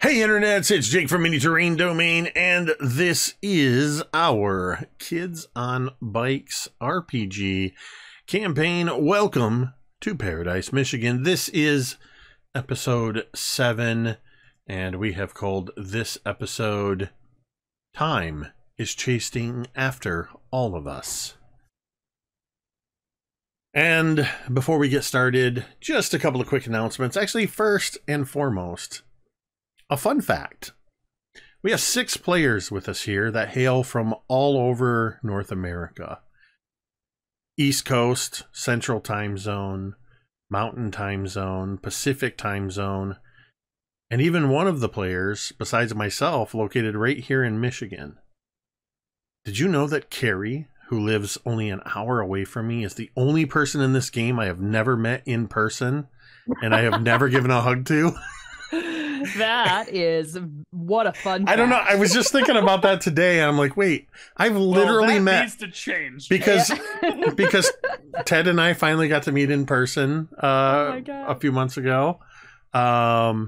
Hey internets, it's Jake from Mini Terrain Domain, and this is our Kids on Bikes RPG campaign. Welcome to Paradise, Michigan. This is episode 7, and we have called this episode Time is Chasing After All of Us. And before we get started, just a couple of quick announcements. Actually, first and foremost, a fun fact. We have 6 players with us here that hail from all over North America. East Coast, Central Time Zone, Mountain Time Zone, Pacific Time Zone, and even one of the players, besides myself, located right here in Michigan. Did you know that Carrie, who lives only an hour away from me, is the only person in this game I have never met in person and I have never given a hug to? That is what a fun fact. I don't know. I was just thinking about that today, and I'm like, wait, I've literally met. Needs to change because Ted and I finally got to meet in person a few months ago, yeah,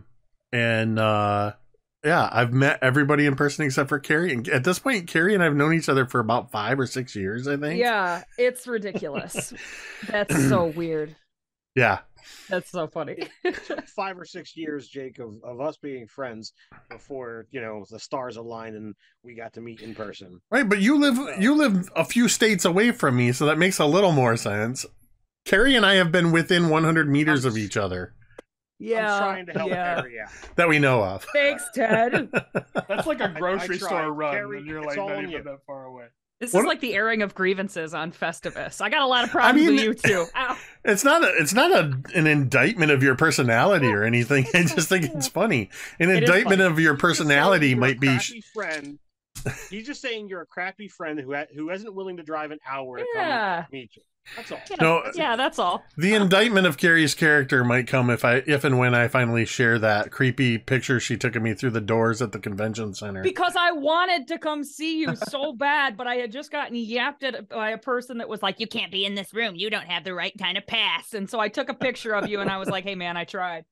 I've met everybody in person except for Carrie. And at this point, Carrie and I have known each other for about 5 or 6 years, I think. Yeah, it's ridiculous. That's so weird. Yeah. That's so funny. It took 5 or 6 years, Jake, of us being friends before, you know, the stars aligned and we got to meet in person. Right, but you live a few states away from me, so that makes a little more sense. Carrie and I have been within 100 meters of each other. Yeah, I'm trying to help Carrie out. That we know of. Thanks, Ted. That's like a grocery store run, Carrie, and you're like not even that far away. This is like the airing of grievances on Festivus. I got a lot of problems with you too. Ow. It's not an indictment of your personality or anything. I just think it's funny. An indictment of your personality might be. Friend. He's just saying you're a crappy friend who isn't willing to drive an hour to come meet you. That's all. Yeah, that's all. The indictment of Carrie's character might come if and when I finally share that creepy picture she took of me through the doors at the convention center. Because I wanted to come see you so bad, but I had just gotten yapped at by a person that was like, "You can't be in this room. You don't have the right kind of pass." And so I took a picture of you, and I was like, "Hey, man, I tried."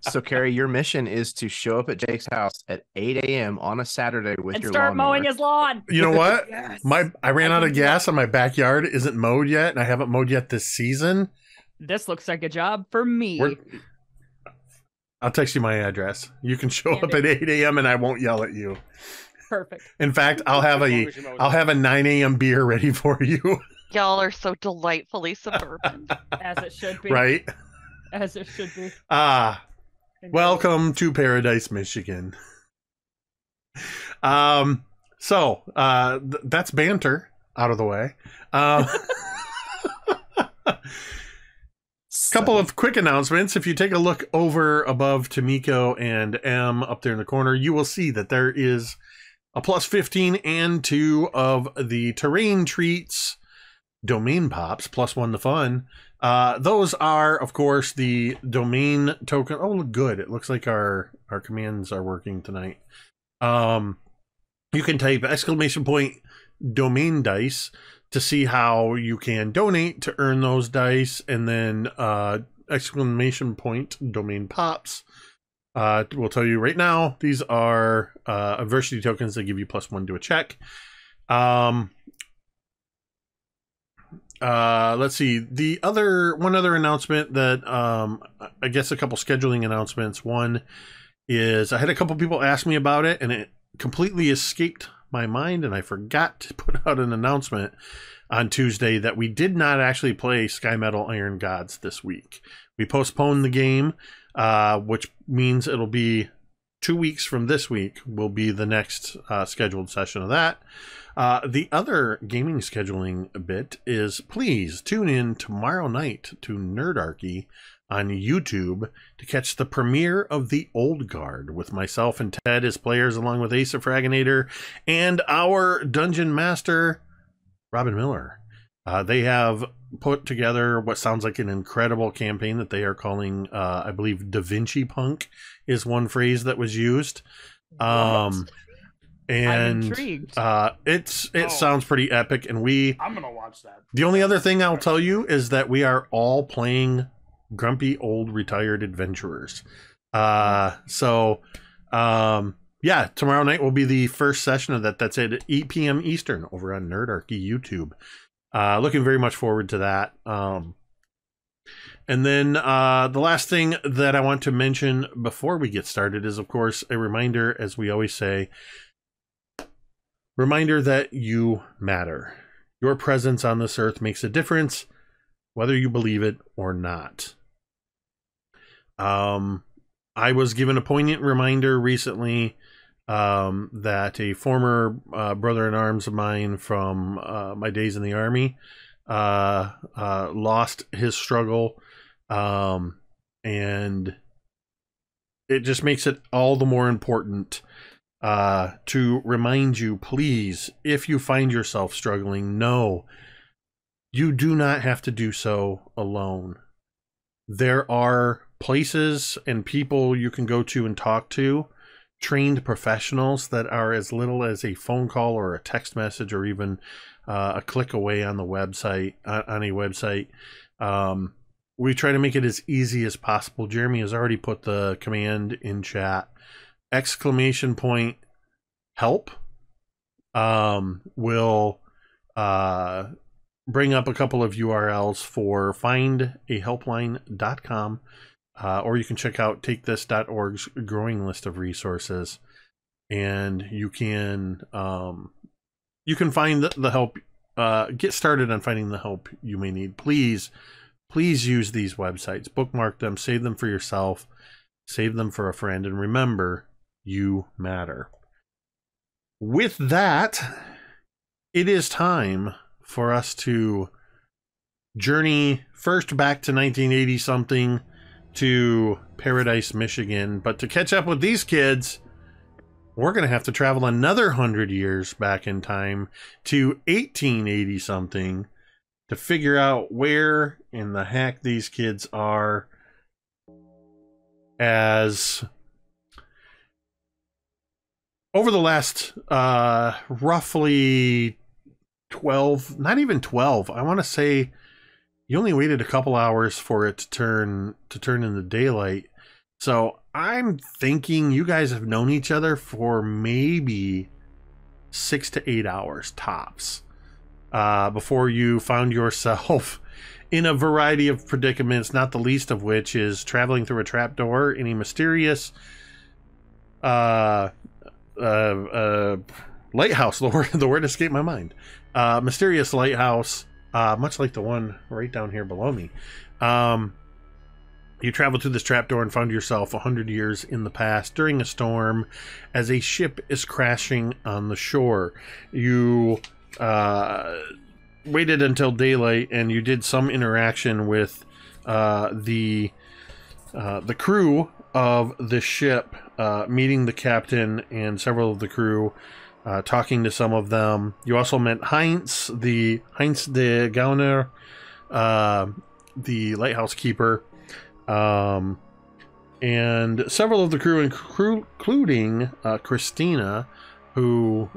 So, Carrie, your mission is to show up at Jake's house at 8 a.m. on a Saturday with and your start lawnmower. mowing his lawn. You know what? Yes. I ran out of gas, and my backyard isn't mowed yet, and I haven't mowed yet this season. This looks like a job for me. I'll text you my address. You can show up at 8 a.m. and I won't yell at you. Perfect. In fact, I'll have a 9 a.m. beer ready for you. Y'all are so delightfully suburban. As it should be. Right? As it should be. Welcome to Paradise, Michigan. So that's banter out of the way. Couple of quick announcements. If you take a look over above Tamiko and M up there in the corner, you will see that there is a plus 15 and 2 of the terrain treats domain pops, plus 1 to fun. Those are, of course, the domain token. Oh, look good. It looks like our commands are working tonight. You can type !domain dice to see how you can donate to earn those dice, and then !domain pops. We'll tell you right now, these are adversity tokens that give you plus 1 to a check. Let's see. One other announcement that I guess a couple scheduling announcements. One is I had a couple people ask me about it, and it completely escaped my mind, and I forgot to put out an announcement on Tuesday that we did not actually play Sky Metal Iron Gods this week. We postponed the game, which means it'll be 2 weeks from this week will be the next scheduled session of that. The other gaming scheduling bit is please tune in tomorrow night to Nerdarchy on YouTube to catch the premiere of The Old Guard with myself and Ted as players, along with Asa Fraginator and our Dungeon Master, Robin Miller. They have put together what sounds like an incredible campaign that they are calling, I believe, Da Vinci Punk is one phrase that was used. And I'm intrigued. It sounds pretty epic, and I'm gonna watch that. The only other thing I'll tell you is that we are all playing grumpy old retired adventurers. So Yeah, tomorrow night will be the first session of that. That's at 8 p.m. Eastern over on Nerdarchy YouTube. Looking very much forward to that. And then the last thing that I want to mention before we get started is, of course, a reminder, as we always say, reminder that you matter. Your presence on this earth makes a difference, whether you believe it or not. I was given a poignant reminder recently that a former brother-in-arms of mine from my days in the Army lost his struggle, and it just makes it all the more important to remind you, please, if you find yourself struggling, no, you do not have to do so alone. There are places and people you can go to and talk to, trained professionals that are as little as a phone call or a text message or even a click away on the website, on a website. We try to make it as easy as possible. Jeremy has already put the command in chat. !help will bring up a couple of URLs for findahelpline.com, or you can check out takethis.org's growing list of resources, and you can find the help, get started on finding the help you may need. Please use these websites, bookmark them, save them for yourself, save them for a friend, and remember, you matter. With that, it is time for us to journey first back to 1980 something to Paradise, Michigan. But to catch up with these kids, we're going to have to travel another 100 years back in time to 1880 something to figure out where in the heck these kids are, as over the last roughly 12, not even 12, I want to say you only waited a couple hours for it to turn into daylight. So I'm thinking you guys have known each other for maybe 6 to 8 hours tops, before you found yourself in a variety of predicaments, not the least of which is traveling through a trapdoor in a mysterious lighthouse. The word escaped my mind. Mysterious lighthouse, much like the one right down here below me. You traveled through this trapdoor and found yourself 100 years in the past during a storm as a ship is crashing on the shore. You waited until daylight and you did some interaction with the crew of the ship, meeting the captain and several of the crew, talking to some of them. You also met Heinz de Gauner, the lighthouse keeper, and several of the crew, including Christina, who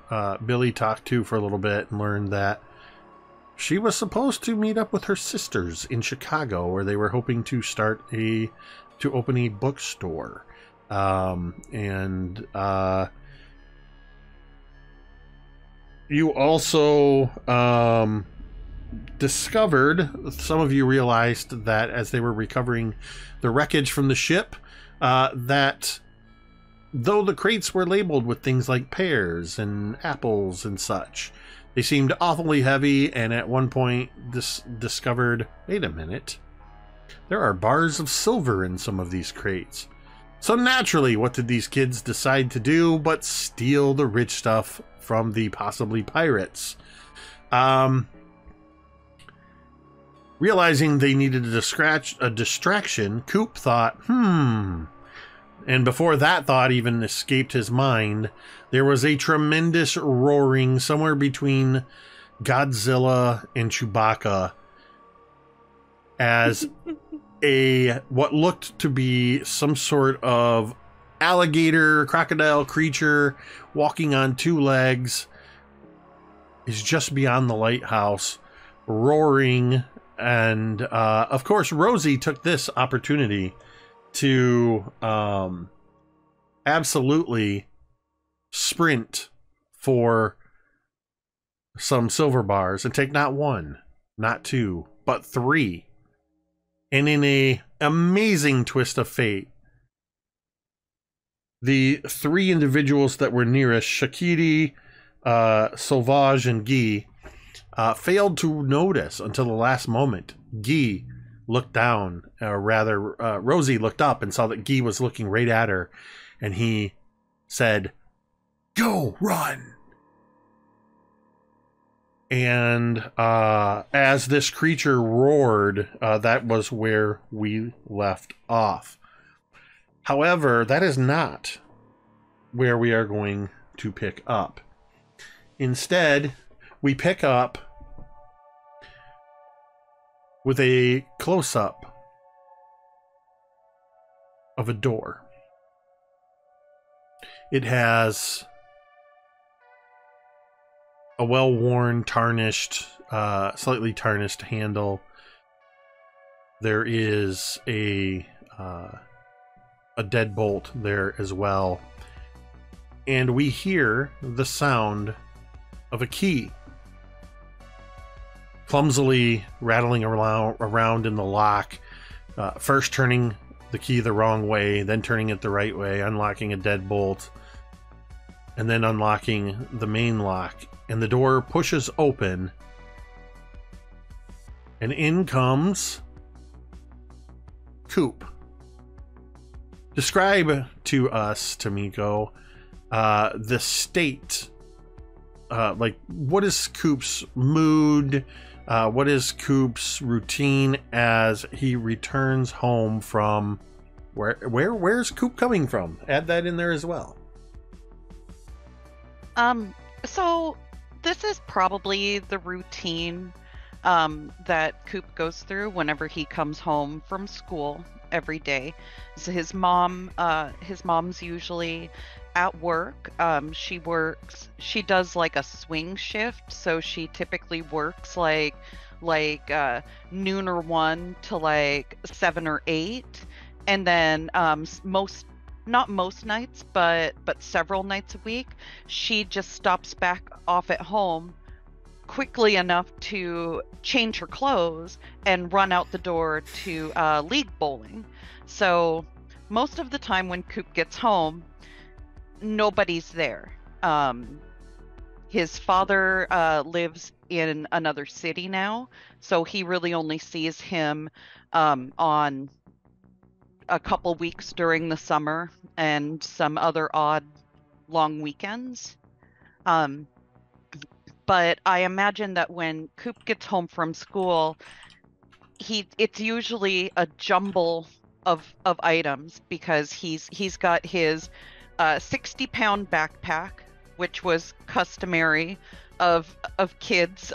Billy talked to for a little bit and learned that she was supposed to meet up with her sisters in Chicago, where they were hoping to open a bookstore. You also discovered, some of you realized that as they were recovering the wreckage from the ship, that though the crates were labeled with things like pears and apples and such, they seemed awfully heavy, and at one point discovered, wait a minute, there are bars of silver in some of these crates. So naturally, what did these kids decide to do but steal the rich stuff from the possibly pirates? Realizing they needed a distraction, Coop thought, and before that thought even escaped his mind, there was a tremendous roaring somewhere between Godzilla and Chewbacca as what looked to be some sort of alligator, crocodile creature walking on two legs is just beyond the lighthouse, roaring. And of course, Rosie took this opportunity to absolutely sprint for some silver bars and take not one, not two, but three. And in a amazing twist of fate, the three individuals that were nearest, Shakiri, Sauvage, and Guy, failed to notice until the last moment. Guy looked down, or rather, Rosie looked up and saw that Guy was looking right at her, and he said, "Go, run!" And as this creature roared, that was where we left off. However, that is not where we are going to pick up. Instead, we pick up with a close-up of a door. It has a well-worn, tarnished, slightly tarnished handle. There is a deadbolt there as well. And we hear the sound of a key clumsily rattling around in the lock, first turning the key the wrong way, then turning it the right way, unlocking a deadbolt, and then unlocking the main lock. And the door pushes open, and in comes Coop. Describe to us, Tamiko, the state. Like, what is Coop's mood? What is Coop's routine as he returns home from where's Coop coming from? Add that in there as well. So this is probably the routine that Coop goes through whenever he comes home from school every day. So his mom's usually at work. She does like a swing shift, so she typically works like noon or 1 to like 7 or 8, and then not most nights, but several nights a week, she just stops back off at home quickly enough to change her clothes and run out the door to league bowling. So most of the time when Coop gets home, nobody's there. His father lives in another city now, so he really only sees him on a couple weeks during the summer and some other odd long weekends. But I imagine that when Coop gets home from school, it's usually a jumble of items, because he's got his 60-pound backpack, which was customary of kids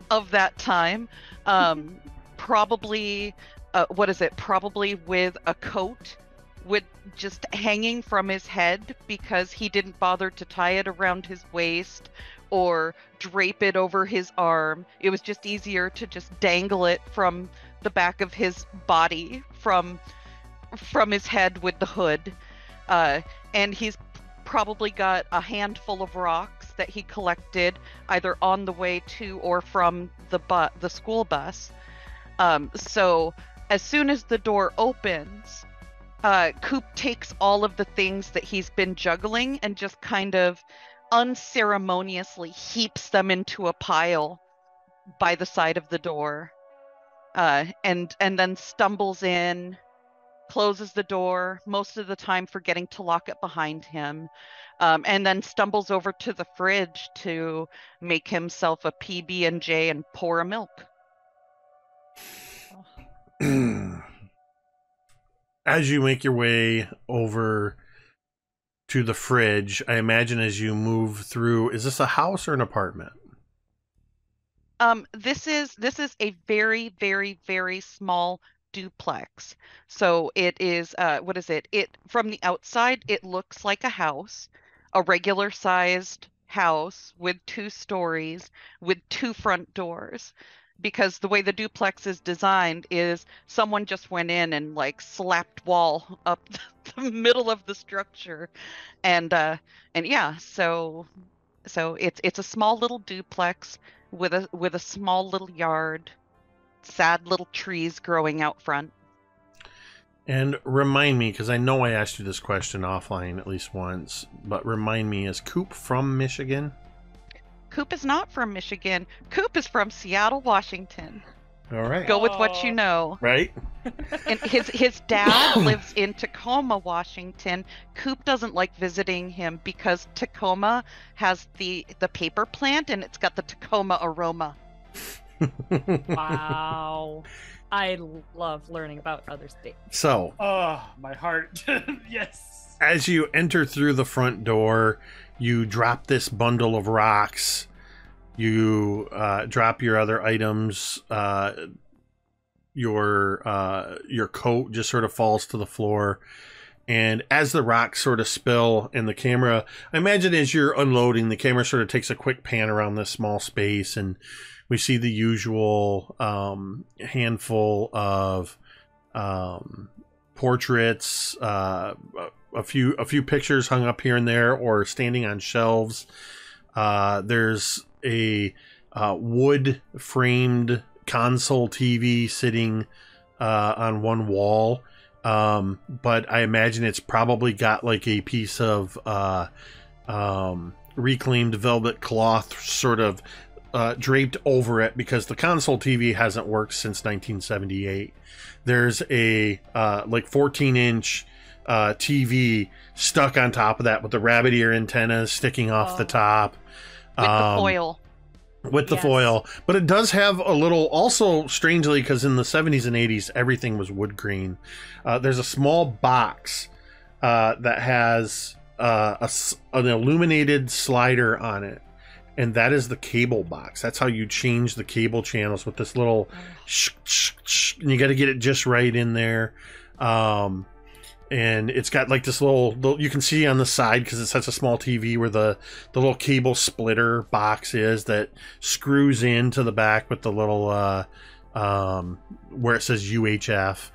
of that time. Probably probably with a coat with just hanging from his head, because he didn't bother to tie it around his waist or drape it over his arm. It was just easier to just dangle it from the back of his body, from his head with the hood. And he's probably got a handful of rocks that he collected either on the way to or from the school bus. So as soon as the door opens, Coop takes all of the things that he's been juggling and just kind of unceremoniously heaps them into a pile by the side of the door, and then stumbles in, closes the door, most of the time forgetting to lock it behind him, and then stumbles over to the fridge to make himself a PB&J and pour a milk. As you make your way over to the fridge, I imagine as you move through, is this a house or an apartment? This is a very, very, very small duplex. So it is, what is it? From the outside, it looks like a house, a regular sized house with 2 stories with 2 front doors. because the way the duplex is designed is someone just went in and like slapped wall up the middle of the structure, and yeah, so it's a small little duplex with a small little yard, sad little trees growing out front. And remind me, because I know I asked you this question offline at least once, but remind me, is Coop from Michigan? Coop is not from Michigan. Coop is from Seattle, Washington. All right. Go with what you know. Right? And his dad lives in Tacoma, Washington. Coop doesn't like visiting him because Tacoma has the paper plant and it's got the Tacoma aroma. Wow. I love learning about other states. So, Oh, my heart. Yes. as you enter through the front door, you drop this bundle of rocks. You drop your other items. Your coat just sort of falls to the floor. And as the rocks sort of spill and the camera, I imagine as you're unloading, the camera sort of takes a quick pan around this small space, and we see the usual handful of portraits, a few pictures hung up here and there or standing on shelves. There's a wood framed console TV sitting on one wall. But I imagine it's probably got like a piece of reclaimed velvet cloth sort of draped over it, because the console TV hasn't worked since 1978. There's a like 14-inch TV stuck on top of that with the rabbit ear antennas sticking off the top. With the foil. With the foil. But it does have a little, also strangely, because in the 70s and 80s, everything was wood grain. There's a small box that has an illuminated slider on it. And that is the cable box. That's how you change the cable channels, with this little and you got to get it just right in there. And it's got like this little, you can see on the side, because it's such a small TV, where the little cable splitter box is that screws into the back with the little where it says UHF.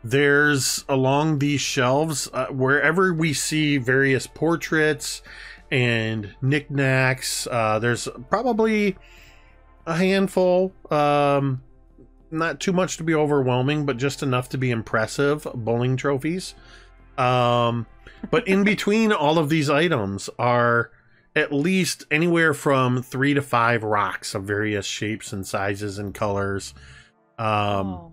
There's along these shelves, wherever we see various portraits and knickknacks, there's probably a handful, not too much to be overwhelming, but just enough to be impressive, bowling trophies. But in between all of these items are at least anywhere from 3 to 5 rocks of various shapes and sizes and colors. And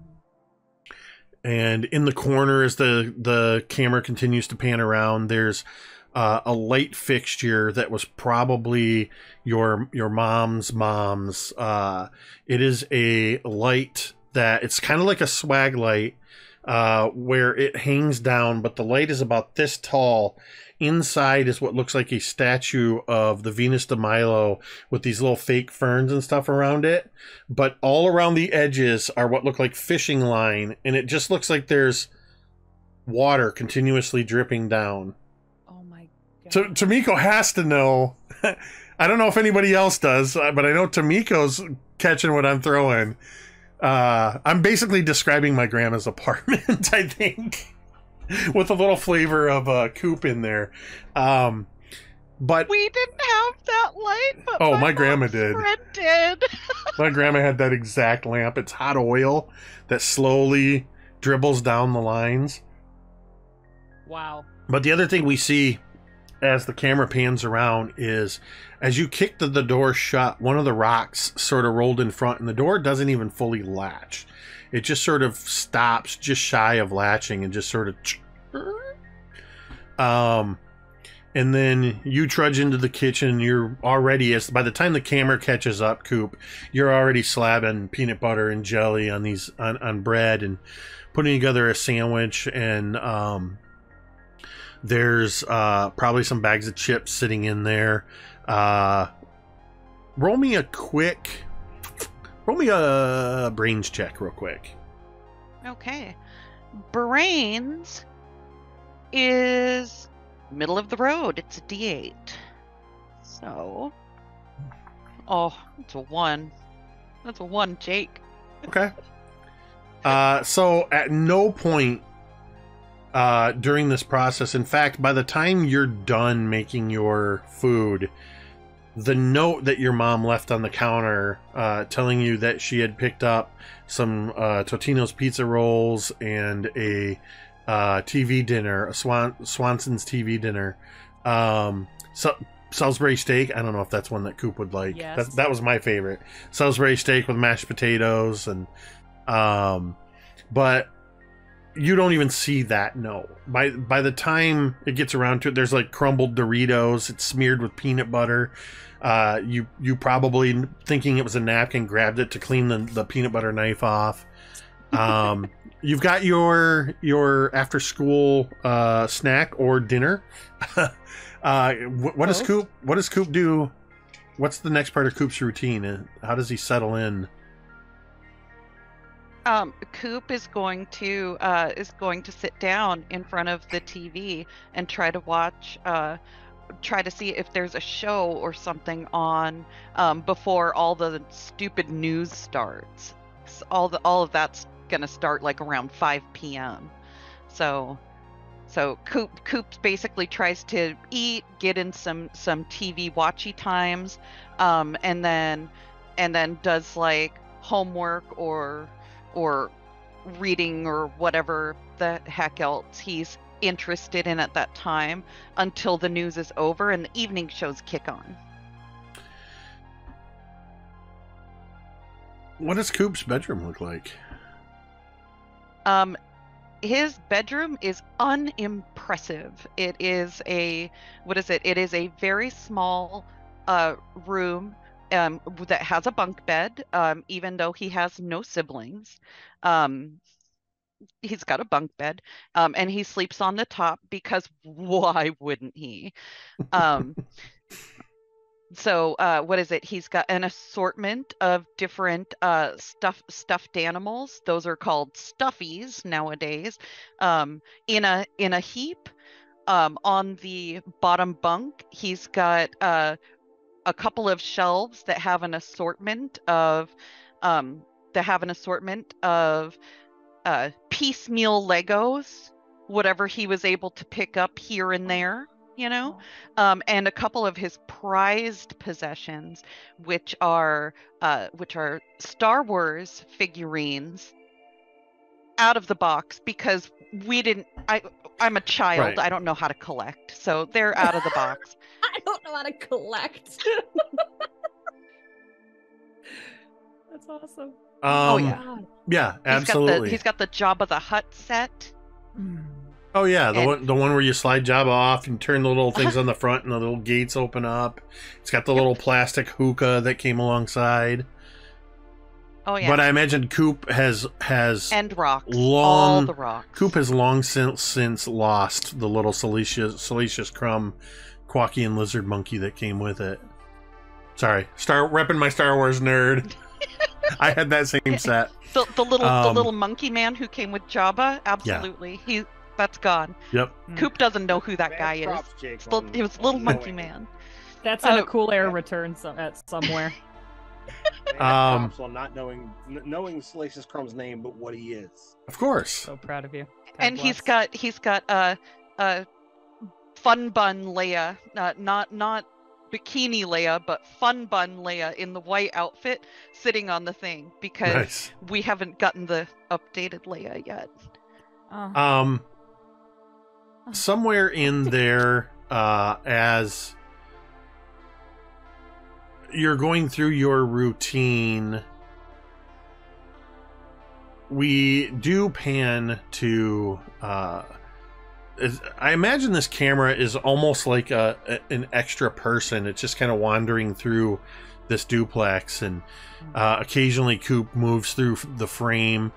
in the corner, as the camera continues to pan around, there's a light fixture that was probably your mom's. It is a light that, it's kind of like a swag light, where it hangs down, but the light is about this tall. Inside is what looks like a statue of the Venus de Milo with these little fake ferns and stuff around it. But all around the edges are what look like fishing line, and it just looks like there's water continuously dripping down. So Tomiko has to know. I don't know if anybody else does, but I know Tomiko's catching what I'm throwing. I'm basically describing my grandma's apartment, I think, with a little flavor of Coop in there. But we didn't have that light, but my grandma did. did. My grandma had that exact lamp. It's hot oil that slowly dribbles down the lines. Wow. But the other thing we see as the camera pans around is, as you kick the door shut, one of the rocks sort of rolled in front, and the door doesn't even fully latch. It just sort of stops just shy of latching and just sort of and then you trudge into the kitchen. You're already, by the time the camera catches up, Coop, you're already slabbing peanut butter and jelly on these on bread and putting together a sandwich. And there's probably some bags of chips sitting in there. Roll me a brains check real quick. Okay. Brains is middle of the road. It's a D8. So Oh, it's a 1. That's a 1, Jake. Okay. So at no point during this process, in fact, by the time you're done making your food, the note that your mom left on the counter telling you that she had picked up some Totino's pizza rolls and a TV dinner, a Swanson's TV dinner, Salisbury steak. I don't know if that's one that Coop would like. Yes. That was my favorite. Salisbury steak with mashed potatoes and but you don't even see that note. By the time it gets around to it, there's like crumbled Doritos. It's smeared with peanut butter. You probably, thinking it was a napkin, grabbed it to clean the peanut butter knife off. You've got your after school snack or dinner. What does Coop do? What's the next part of Coop's routine? How does he settle in? Coop is going to sit down in front of the TV and try to watch, try to see if there's a show or something on before all the stupid news starts. All of that's gonna start like around 5 p.m. So Coop basically tries to eat, get in some TV watchy times, and then does like homework or reading or whatever the heck else he's interested in at that time until the news is over and the evening shows kick on. What does Coop's bedroom look like? His bedroom is unimpressive. It is a It is a very small room that has a bunk bed, even though he has no siblings. He's got a bunk bed, and he sleeps on the top because why wouldn't he? So he's got an assortment of different stuffed animals. Those are called stuffies nowadays, in a heap. On the bottom bunk, he's got a couple of shelves that have an assortment of piecemeal Legos, whatever he was able to pick up here and there, and a couple of his prized possessions, which are Star Wars figurines out of the box, because I'm a child. Right. I don't know how to collect, so they're out of the box. I don't know how to collect. That's awesome. Oh yeah. Yeah, absolutely. He's got the Jabba the Hutt set. Oh yeah, the one where you slide Jabba off and turn the little things on the front and the little gates open up. It's got the little plastic hookah that came alongside. Oh yeah. But I imagine Coop has and rocks. All the rocks. Coop has long since lost the little Salacious Crumb Quacky Lizard Monkey that came with it. Sorry, repping my Star Wars nerd. I had that same set. The little monkey man who came with Jabba, absolutely. Yeah. That's gone. Yep. Coop doesn't know who that guy is. It was little monkey man. That's a Cool Air return somewhere. Props on not knowing Salacious Crumb's name, but what he is. Of course. So proud of you. And he's got Fun Bun Leia, not Bikini Leia, but Fun Bun Leia in the white outfit sitting on the thing, because we haven't gotten the updated Leia yet. Somewhere in there, as you're going through your routine, we do pan to I imagine this camera is almost like an extra person. It's just kind of wandering through this duplex, and occasionally Coop moves through the frame,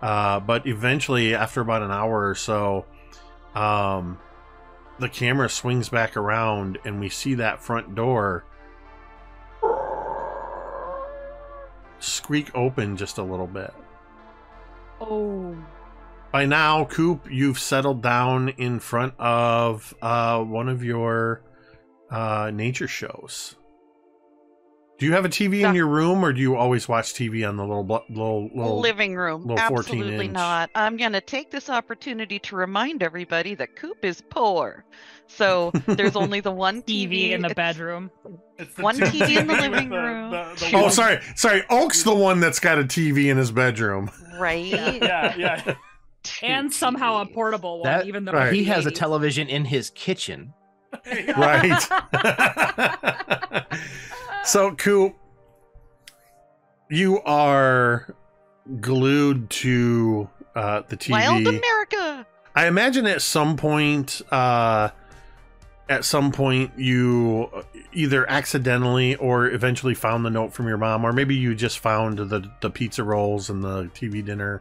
but eventually, after about an hour or so, the camera swings back around and we see that front door squeak open just a little bit. Oh. By now, Coop, you've settled down in front of one of your nature shows. Do you have a TV in your room, or do you always watch TV on the little living room? little Absolutely 14-inch? not. I'm going to take this opportunity to remind everybody that Coop is poor. So there's only the one TV in the It's bedroom. It's the one two TV in the with living room. Oh, sorry. Oak's the one that's got a TV in his bedroom. Right? Yeah. And somehow a portable one, That- even though right. He has a 80s. television in his kitchen. Right. So, Coop, you are glued to the TV. Wild America. I imagine at some point you either accidentally or eventually found the note from your mom, or maybe you just found the pizza rolls and the TV dinner.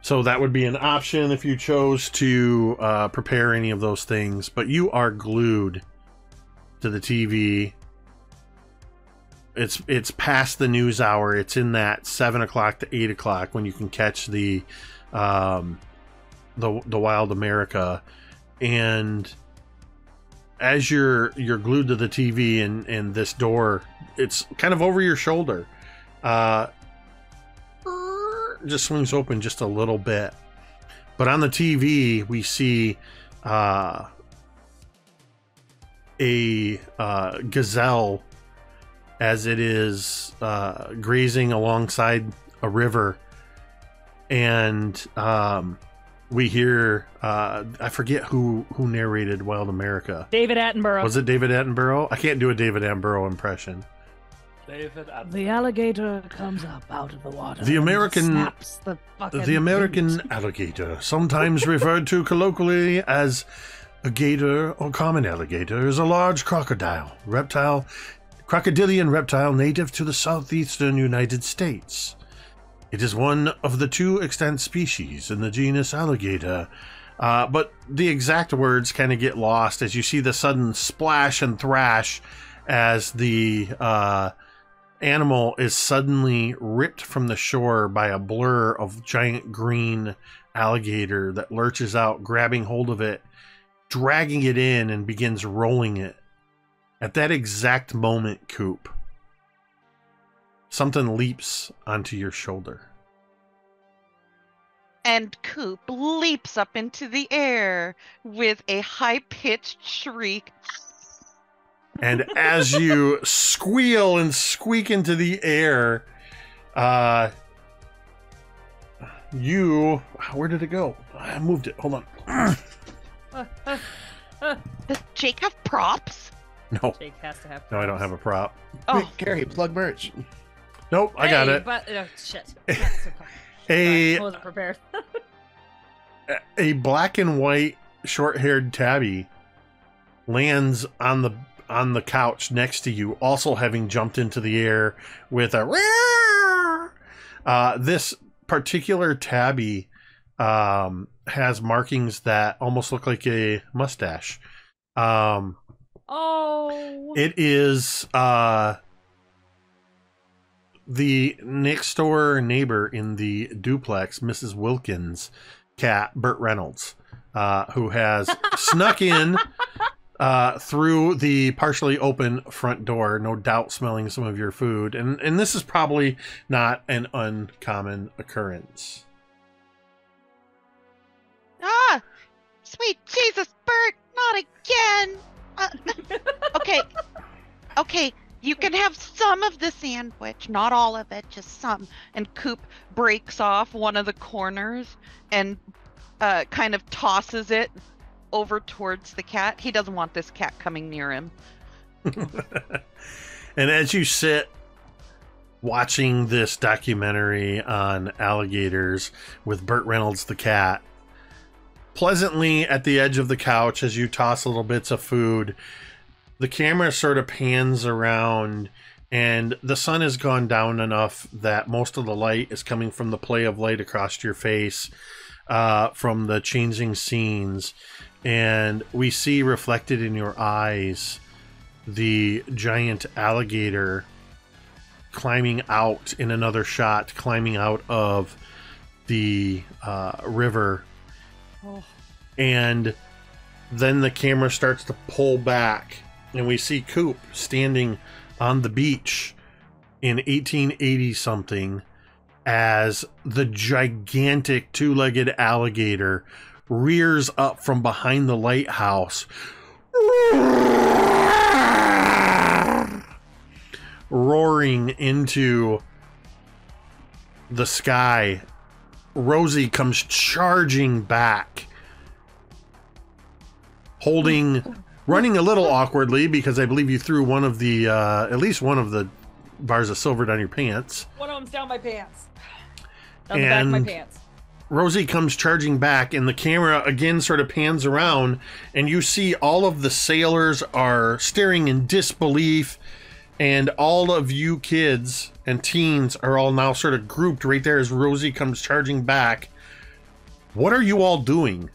So that would be an option if you chose to prepare any of those things. But you are glued to the TV. It's past the news hour. It's in that 7 o'clock to 8 o'clock when you can catch the Wild America. And as you're glued to the TV and this door, it's kind of over your shoulder. Just swings open just a little bit, but on the TV we see a gazelle as it is grazing alongside a river, and we hear I forget who narrated Wild America. David Attenborough. Was it David Attenborough? I can't do a David Attenborough impression. David The alligator comes up out of the water. The and American- snaps the fucking The American boot. alligator, sometimes referred to colloquially as a gator or common alligator, is a large crocodilian reptile native to the southeastern United States. It is one of the 2 extant species in the genus Alligator, but the exact words kind of get lost as you see the sudden splash and thrash as the animal is suddenly ripped from the shore by a blur of giant green alligator that lurches out, grabbing hold of it, dragging it in, and begins rolling it. At that exact moment, Coop, something leaps onto your shoulder. And Coop leaps up into the air with a high-pitched shriek. And as you squeal and squeak into the air, where did it go? I moved it. Hold on. Does Jake have props? No, Jake has to have. no, I don't have a prop. Quick, Oh, Gary, plug merch. Nope, I got it. But shit. A- I wasn't prepared. A black and white short-haired tabby lands on the couch next to you, also having jumped into the air with a this particular tabby has markings that almost look like a mustache. Oh. It is the next door neighbor in the duplex, Mrs. Wilkins' cat, Burt Reynolds, who has snuck in through the partially open front door, no doubt smelling some of your food. And this is probably not an uncommon occurrence. ah, sweet Jesus, Bert, not again. Okay, you can have some of the sandwich, not all of it, just some. And Coop breaks off one of the corners and kind of tosses it over towards the cat. He doesn't want this cat coming near him. And as you sit watching this documentary on alligators with Burt Reynolds the cat, pleasantly at the edge of the couch as you toss little bits of food, the camera sort of pans around, and the sun has gone down enough that most of the light is coming from the play of light across your face from the changing scenes. And we see reflected in your eyes the giant alligator climbing out in another shot, climbing out of the river. Oh. And then the camera starts to pull back and we see Coop standing on the beach in 1880 something as the gigantic two-legged alligator rears up from behind the lighthouse, roaring into the sky. Rosie comes charging back, running a little awkwardly because I believe you threw one of the, at least one of the bars of silver down your pants. One of them's down my pants. Down the back of my pants. Rosie comes charging back, and the camera again sort of pans around, and you see all of the sailors are staring in disbelief, and all of you kids and teens are all now sort of grouped right there as Rosie comes charging back. What are you all doing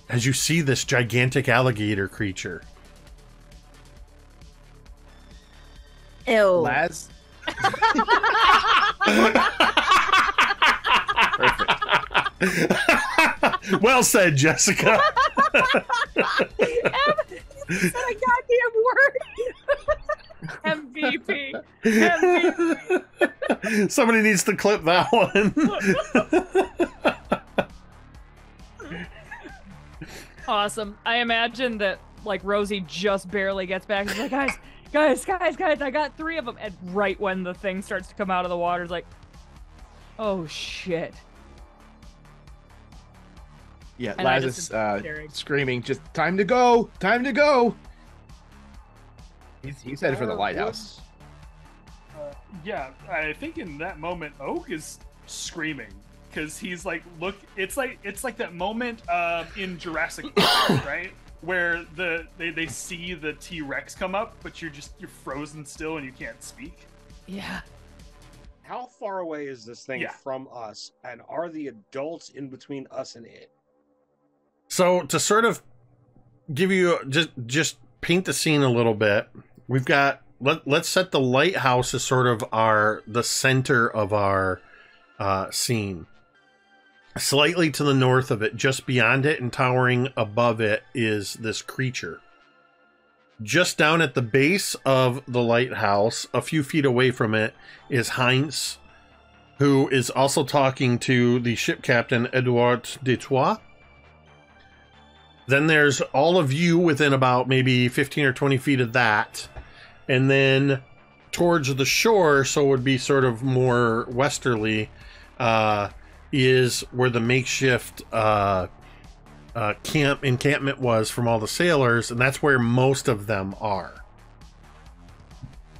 as you see this gigantic alligator creature? Ew. Laz. Perfect. Well said, Jessica. Said a goddamn word. MVP. MVP. Somebody needs to clip that one. Awesome. I imagine that like Rosie just barely gets back. She's like, guys, I got 3 of them. And right when the thing starts to come out of the water, it's like, oh shit. Yeah, And I Laz just is staring. screaming, just time to go, time to go. He's headed for the lighthouse. Yeah, I think in that moment, Oak is screaming because he's like, look, it's like that moment in Jurassic Park, right? Where they see the T-Rex come up, but you're frozen still and you can't speak. Yeah. How far away is this thing from us? And are the adults in between us and it? So to sort of give you just paint the scene a little bit, we've got let's set the lighthouse as sort of the center of our scene. Slightly to the north of it, just beyond it and towering above it, is this creature. Just down at the base of the lighthouse, a few feet away from it, is Heinz, who is also talking to the ship captain, Edouard Detroit. Then there's all of you within about maybe 15 or 20 feet of that. And then towards the shore, so it would be sort of more westerly, is where the makeshift encampment was from all the sailors, and that's where most of them are.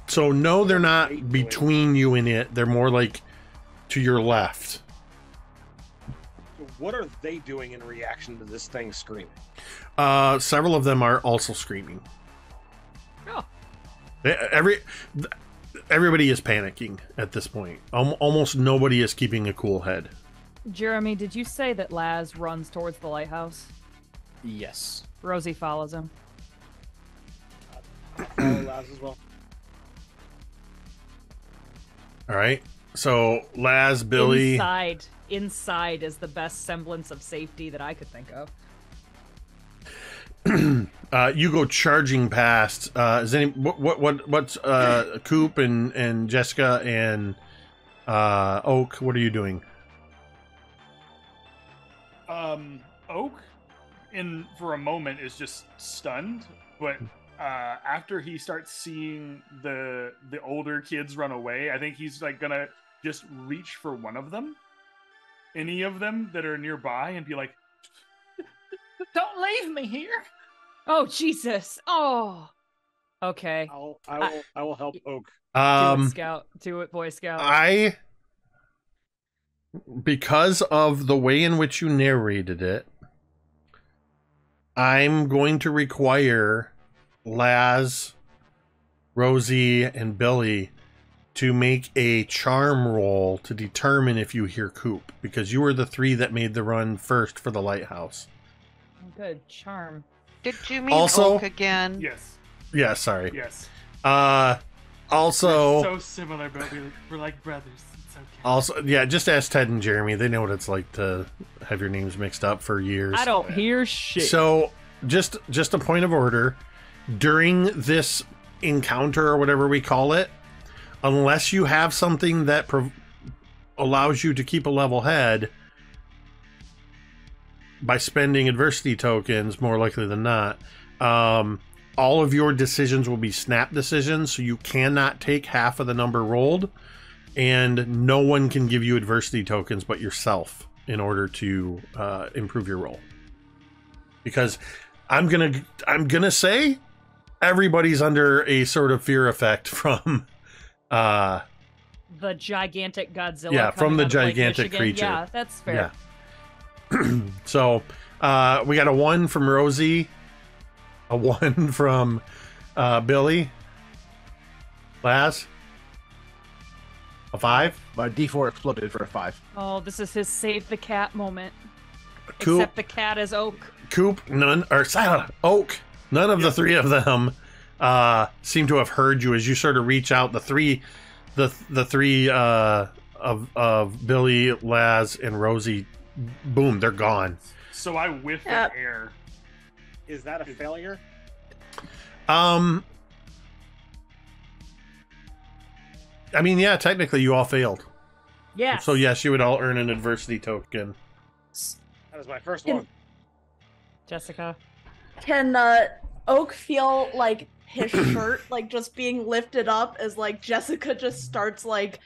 So no, they're not between you and it. They're more like to your left. What are they doing in reaction to this thing screaming? Several of them are also screaming. Oh. Everybody is panicking at this point. Almost nobody is keeping a cool head. Jeremy, did you say that Laz runs towards the lighthouse? Yes. Rosie follows him. I follow Laz as well. All right. So Laz, Billy. Inside is the best semblance of safety that I could think of. You go charging past. Is what's Coop and Jessica and Oak? What are you doing? Oak, for a moment, is just stunned, but after he starts seeing the older kids run away, I think he's like gonna just reach for one of them, any of them that are nearby, and be like, "Don't leave me here." Oh Jesus! Oh, okay. I will help Oak. Do it, Scout. Do it, Boy Scout. Because of the way in which you narrated it, I'm going to require Laz, Rosie, and Billy to make a charm roll to determine if you hear Coop, because you were the 3 that made the run first for the lighthouse. Good charm. Did you mean Also- Oak again? Yes. Yeah, sorry. Yes. Also, So similar, but we're like brothers. It's okay. Also, yeah, just ask Ted and Jeremy. They know what it's like to have your names mixed up for years. I don't hear shit. So, just a point of order. during this encounter or whatever we call it, unless you have something that allows you to keep a level head by spending adversity tokens, more likely than not, all of your decisions will be snap decisions, so you cannot take half of the number rolled, and no one can give you adversity tokens but yourself in order to improve your roll. Because I'm gonna say everybody's under a sort of fear effect from the gigantic Godzilla. Yeah, from the coming out of Lake gigantic Michigan. creature. Yeah, that's fair. Yeah. So we got a 1 from Rosie, a 1 from Billy, Laz, a 5. My D4 exploded for a 5. Oh, this is his save the cat moment. Coop. Except the cat is Oak. Coop, Oak. None of the three of them seem to have heard you as you sort of reach out. The three of Billy, Laz, and Rosie, boom, they're gone. So I whiff the air. Is that a failure? I mean, yeah, technically you all failed. Yes. So yes, you would all earn an adversity token. That was my first one. Jessica. Can Oak feel like his shirt like just being lifted up as like Jessica just starts like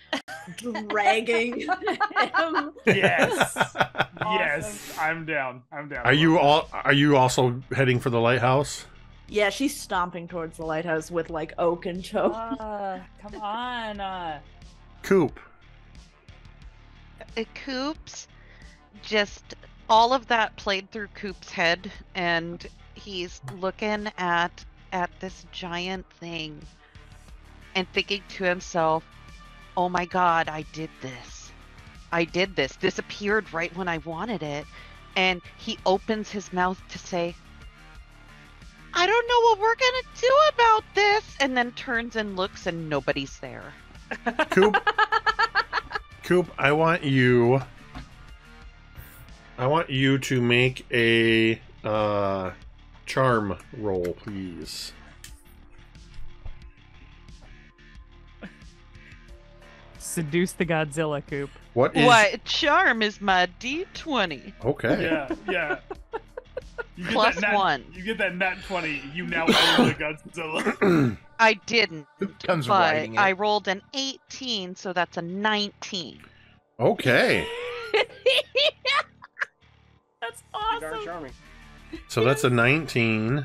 dragging him? Yes. Yes, I'm down. Are you also heading for the lighthouse? Yeah, she's stomping towards the lighthouse with like Oak and tow. Come on. Coop. Coop's just all of that played through Coop's head, and he's looking at this giant thing and thinking to himself, oh my god, I did this. This appeared right when I wanted it. And he opens his mouth to say, I don't know what we're gonna do about this, and then turns and looks and nobody's there. Coop, I want you to make a charm roll, please. Seduce the Godzilla, Coop. What Charm is my D20. Okay. Yeah. You get Plus that 1. You get that nat 20. You now own the Godzilla. I didn't, Comes but riding it. I rolled an 18, so that's a 19. Okay. That's Darn awesome. charming. So that's a 19.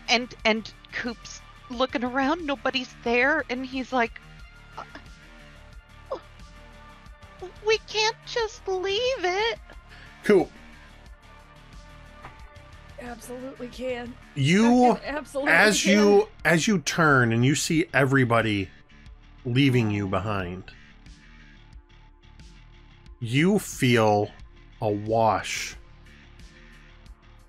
And Coop's looking around, nobody's there, and he's like, we can't just leave it. Coop, Absolutely can. you Absolutely as can. you turn and you see everybody leaving you behind, you feel a wash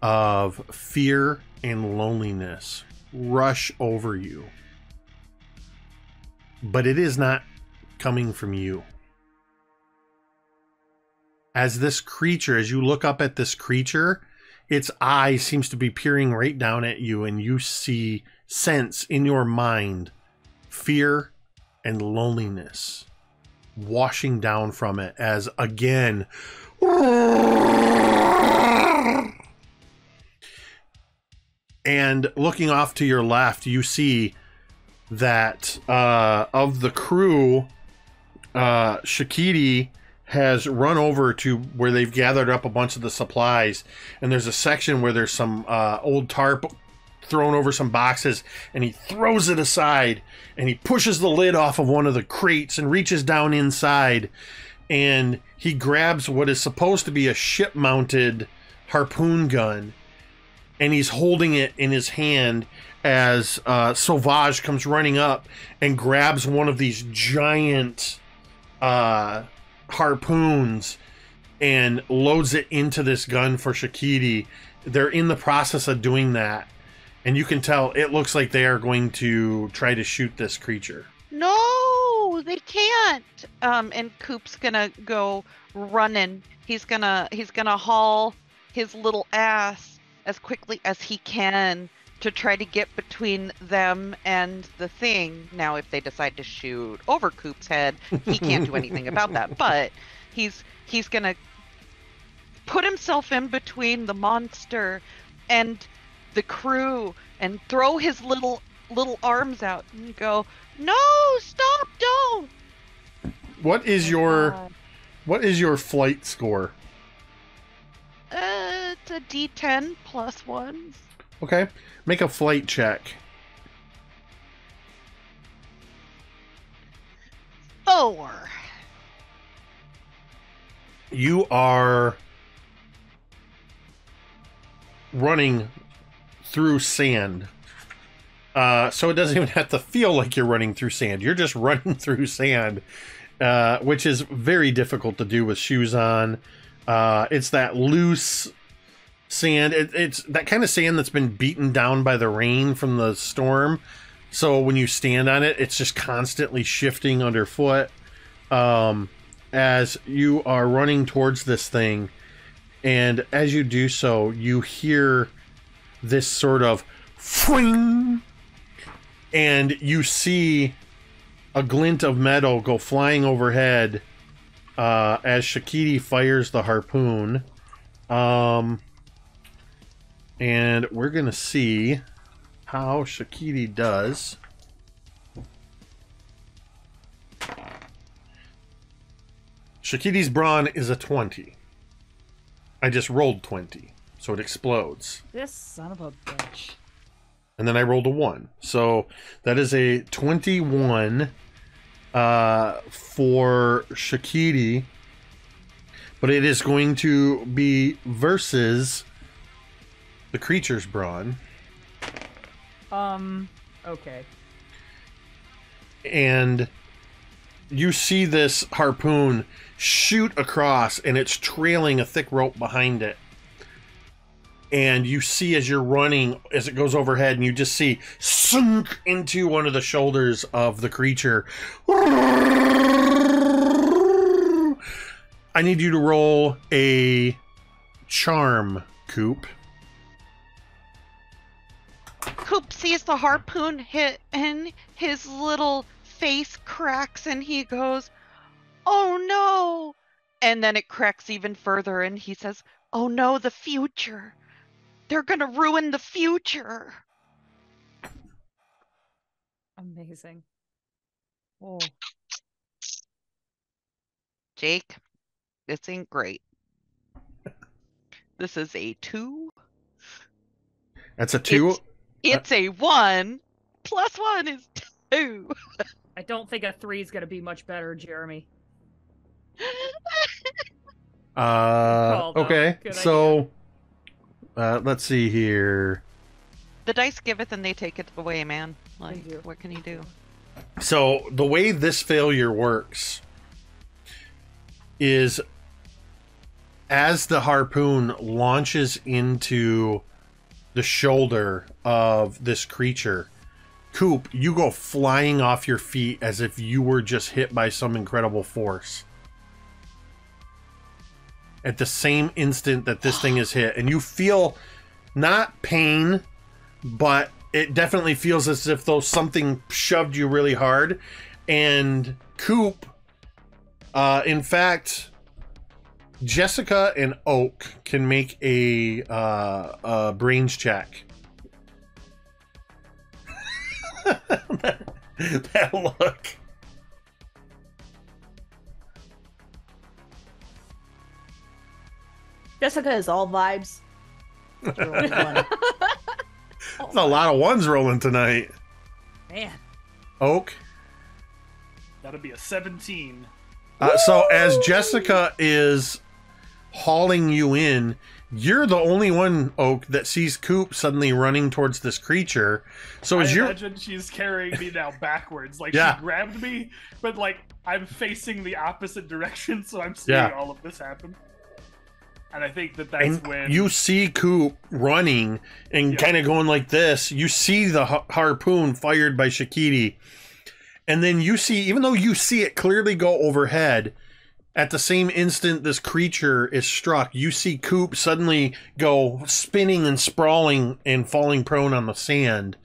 of fear and loneliness rush over you. But it is not coming from you. As this creature, as you look up at this creature, its eye seems to be peering right down at you, and you sense in your mind fear and loneliness washing down from it as again and looking off to your left, you see that of the crew, Shakiti has run over to where they've gathered up a bunch of the supplies, and there's a section where there's some old tarp thrown over some boxes, and he throws it aside and he pushes the lid off of one of the crates and reaches down inside, and he grabs what is supposed to be a ship-mounted harpoon gun, and he's holding it in his hand as Sauvage comes running up and grabs one of these giant harpoons and loads it into this gun for Shakiti. They're in the process of doing that, and you can tell it looks like they are going to try to shoot this creature. No, they can't. And Coop's gonna go running. He's gonna haul his little ass as quickly as he can to try to get between them and the thing. Now, if they decide to shoot over Coop's head, he can't do anything about that. But he's gonna put himself in between the monster and the crew and throw his little arms out and go, "No, stop, don't." What is your flight score? It's a D10 plus 1. Okay. Make a flight check. 4. You are running through sand. So it doesn't even have to feel like you're running through sand. You're just running through sand, which is very difficult to do with shoes on. It's that loose sand. It's that kind of sand that's been beaten down by the rain from the storm. So when you stand on it, it's just constantly shifting underfoot. As you are running towards this thing, and as you do so, you hear this sort of fling, and you see a glint of metal go flying overhead as Shakiti fires the harpoon. And we're gonna see how Shakiti does. Shakiti's brawn is a 20. I just rolled 20, so it explodes. This son of a bitch. And then I rolled a 1. So that is a 21 for Shakiti. But it is going to be versus the creature's brawn. Okay. And you see this harpoon shoot across, and it's trailing a thick rope behind it. And you see as you're running, as it goes overhead, and you just see sunk into one of the shoulders of the creature. I need you to roll a charm, Coop. Coop sees the harpoon hit and his little face cracks and he goes, "Oh no!" And then it cracks even further and he says, "Oh no, the future. They're gonna ruin the future." Amazing. Oh. Jake, this ain't great. This is a 2. That's a 2? It's a 1. Plus 1 is 2. I don't think a 3 is going to be much better, Jeremy. Okay. So, let's see here. The dice giveth and they take it away, man. Like, They do. what can you do? So, the way this failure works is as the harpoon launches into the shoulder of this creature, Coop, you go flying off your feet as if you were just hit by some incredible force. At the same instant that this thing is hit, and you feel not pain, but it definitely feels as if though something shoved you really hard. And Coop, in fact, Jessica and Oak can make a brains check. that look. Jessica is all vibes. There's a lot of ones rolling tonight. Man. Oak. That'll be a 17. So as Jessica is hauling you in, you're the only one, Oak, that sees Coop suddenly running towards this creature. So as I you're imagine she's carrying me now backwards. Like, Yeah. she grabbed me, but like I'm facing the opposite direction, so I'm seeing Yeah. all of this happen. And I think that's when you see Coop running and Yeah. kind of going like this. You see the harpoon fired by Shakiti. And then you see, even though you see it clearly go overhead, at the same instant this creature is struck, you see Coop suddenly go spinning and sprawling and falling prone on the sand,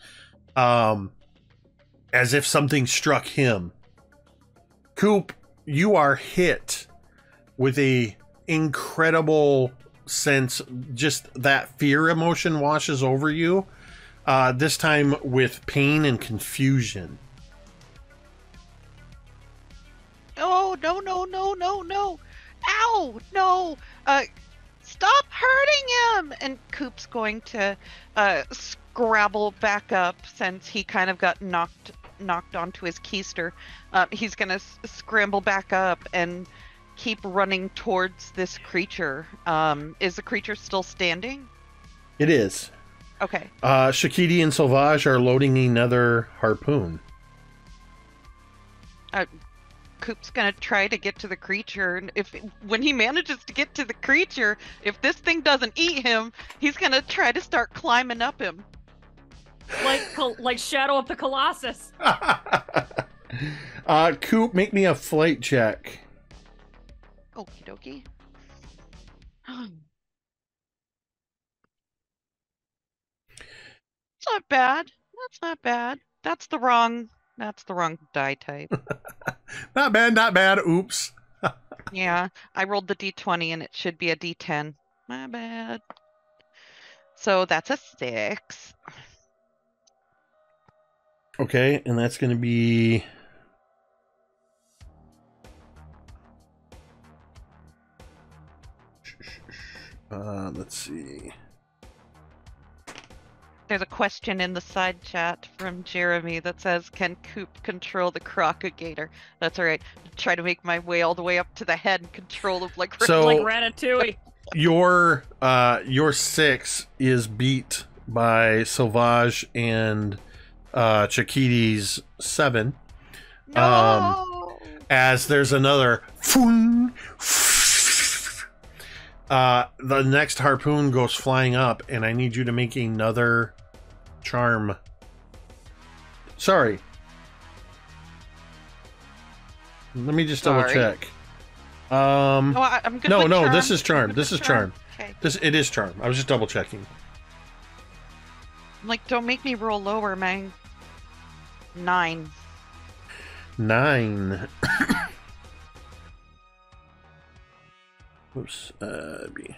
as if something struck him. Coop, you are hit with a incredible sense, just that fear emotion washes over you, this time with pain and confusion. Oh, no, no, no, no, no. Ow, no. Stop hurting him. And Coop's going to scrabble back up since he kind of got knocked onto his keister. He's going to scramble back up and keep running towards this creature. Is the creature still standing? It is. Okay. Shakiti and Sauvage are loading another harpoon. Coop's gonna try to get to the creature, and when he manages to get to the creature, if this thing doesn't eat him, he's gonna try to start climbing up him. Like Shadow of the Colossus. Coop, make me a flight check. Okie dokie. It's not bad. That's not bad. That's the wrong die type. Not bad, not bad. Oops. Yeah, I rolled the d20 and it should be a d10. My bad. So that's a 6. Okay, and that's going to be... let's see. There's a question in the side chat from Jeremy that says, can Coop control the crocagator? That's all right. Try to make my way all the way up to the head and control it like Ratatouille. Your 6 is beat by Sauvage and Chakiti's 7. No! As there's another the next harpoon goes flying up, and I need you to make another charm. Sorry. Let me just double check. I'm good no, with no, charm. this is charm. This is charm. Okay. It is charm. I was just double checking. Like, don't make me roll lower, man. 9. 9. Oops. B.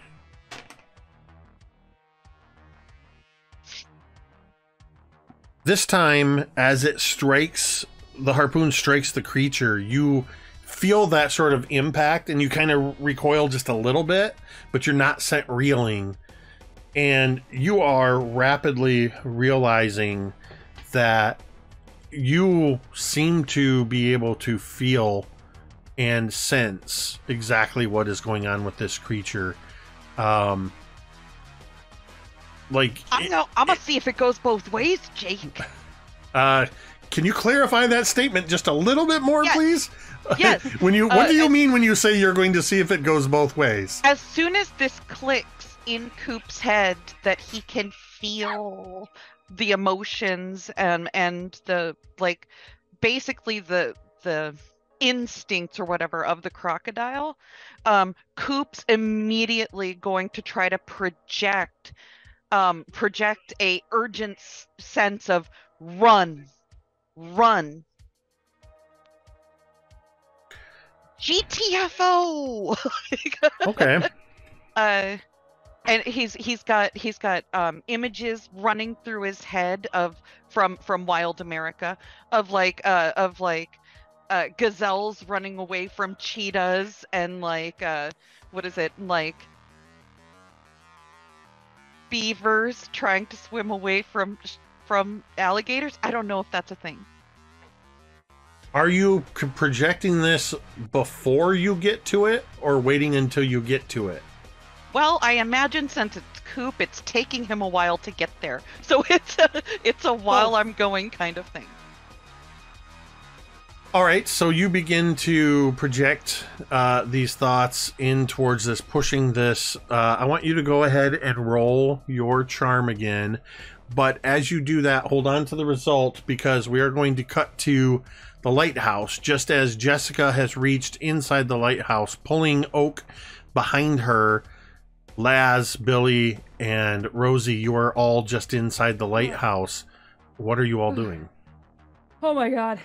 This time, as it strikes, the harpoon strikes the creature, you feel that sort of impact and you kind of recoil just a little bit, but you're not sent reeling. And you are rapidly realizing that you seem to be able to feel and sense exactly what is going on with this creature. Like, I'm gonna see if it goes both ways, Jake. can you clarify that statement just a little bit more, Yes. please? Yes. What do you mean when you say you're going to see if it goes both ways? As soon as this clicks in Coop's head that he can feel the emotions and the, like, basically the instincts or whatever of the crocodile, Coop's immediately going to try to project a urgent sense of run. GTFO. Okay. And he's got images running through his head from Wild America of gazelles running away from cheetahs and beavers trying to swim away from alligators. I don't know if that's a thing. Are you projecting this before you get to it or waiting until you get to it? Well, I imagine since it's Coop, it's taking him a while to get there. So it's a while I'm going kind of thing. All right, so you begin to project these thoughts in towards this, pushing this. I want you to go ahead and roll your charm again, But as you do that, hold on to the result, because we are going to cut to the lighthouse just as Jessica has reached inside the lighthouse, pulling Oak behind her. Laz, Billy, and Rosie, you are all just inside the lighthouse. What are you all doing? Oh my god.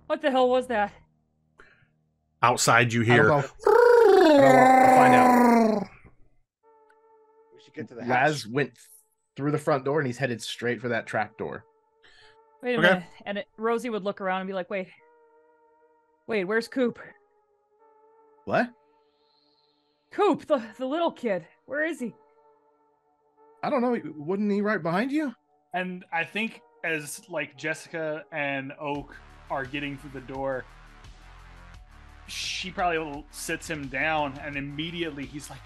What the hell was that? Outside you I don't hear... know. I'll find out. We should get to the house. Laz went through the front door and he's headed straight for that trap door. Wait a minute. And Rosie would look around and be like, wait, where's Coop? What? Coop, the little kid. Where is he? I don't know. Wasn't he right behind you? And I think as like Jessica and Oak are getting through the door, she probably sits him down, and immediately he's like,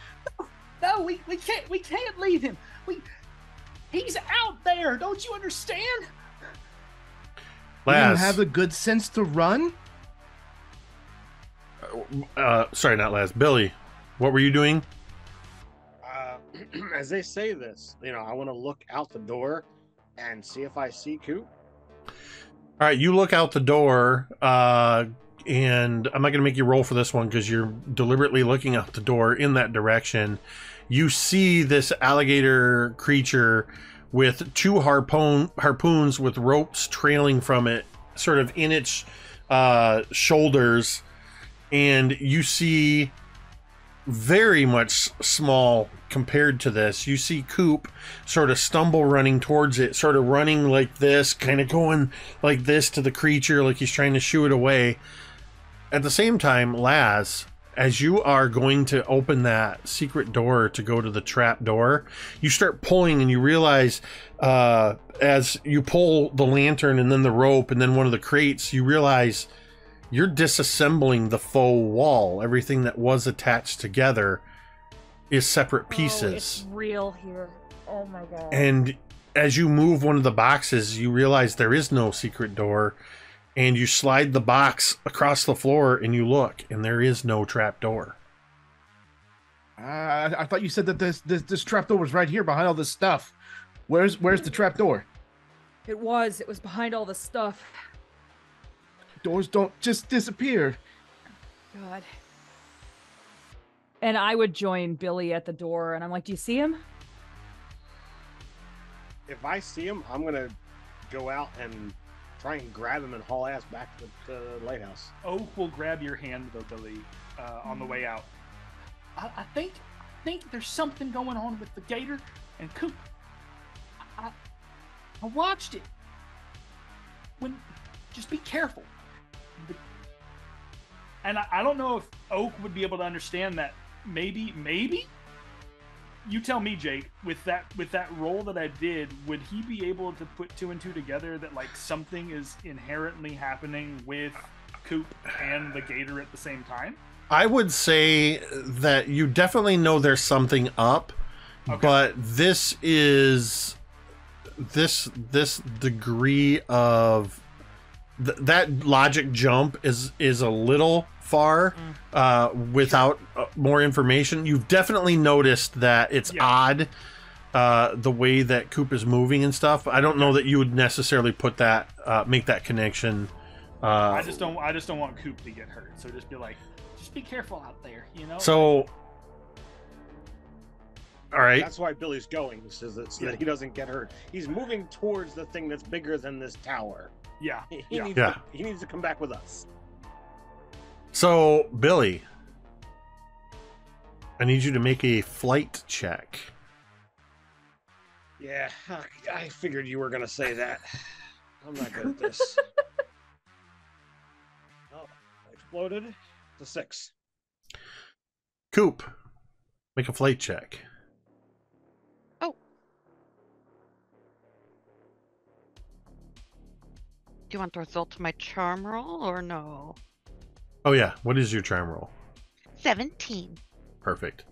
No, we can't leave him. He's out there. Don't you understand? You didn't Laz. have the good sense to run? Sorry, not Laz. Billy, what were you doing? As they say this, I want to look out the door and see if I see Coop. All right, you look out the door, and I'm not going to make you roll for this one because you're deliberately looking out the door in that direction. You see this alligator creature with two harpoons with ropes trailing from it, sort of in its shoulders, and you see very much small compared to this. You see Coop sort of stumble running towards it, sort of running like this, kind of going like this to the creature, like he's trying to shoo it away. At the same time, Laz, as you are going to open that secret door to go to the trap door, you start pulling and you realize as you pull the lantern and then the rope and then one of the crates, you realize you're disassembling the faux wall. Everything that was attached together is separate pieces. Oh, it's real here. Oh my god. And as you move one of the boxes, you realize there is no secret door, and you slide the box across the floor and you look, and there is no trap door. I thought you said that this trap door was right here behind all this stuff. Where's the trap door? It was behind all the stuff. Doors don't just disappear. God. And I would join Billy at the door, and I'm like, do you see him? If I see him, I'm going to go out and try and grab him and haul ass back to the lighthouse. Oak will grab your hand, though, Billy, on the way out. I think there's something going on with the gator and Coop. I watched it. Just be careful. And I don't know if Oak would be able to understand that. Maybe? You tell me, Jake, with that roll that I did, would he be able to put two and two together that like something is inherently happening with Coop and the gator at the same time? I would say that you definitely know there's something up, Okay. but this degree of that logic jump is a little far without more information. You've definitely noticed that it's odd the way that Coop is moving and stuff. I don't know that you would necessarily put that make that connection. I just don't want Coop to get hurt. So just be like, just be careful out there, So all right. That's why Billy's going, so that he doesn't get hurt. He's moving towards the thing that's bigger than this tower. Yeah. He needs to come back with us. So, Billy, I need you to make a flight check. Yeah, I figured you were going to say that. I'm not good at this. Oh, exploded. It's a 6. Coop, make a flight check. Oh. Do you want the result of my charm roll or no? Oh yeah, what is your charm roll? 17. Perfect.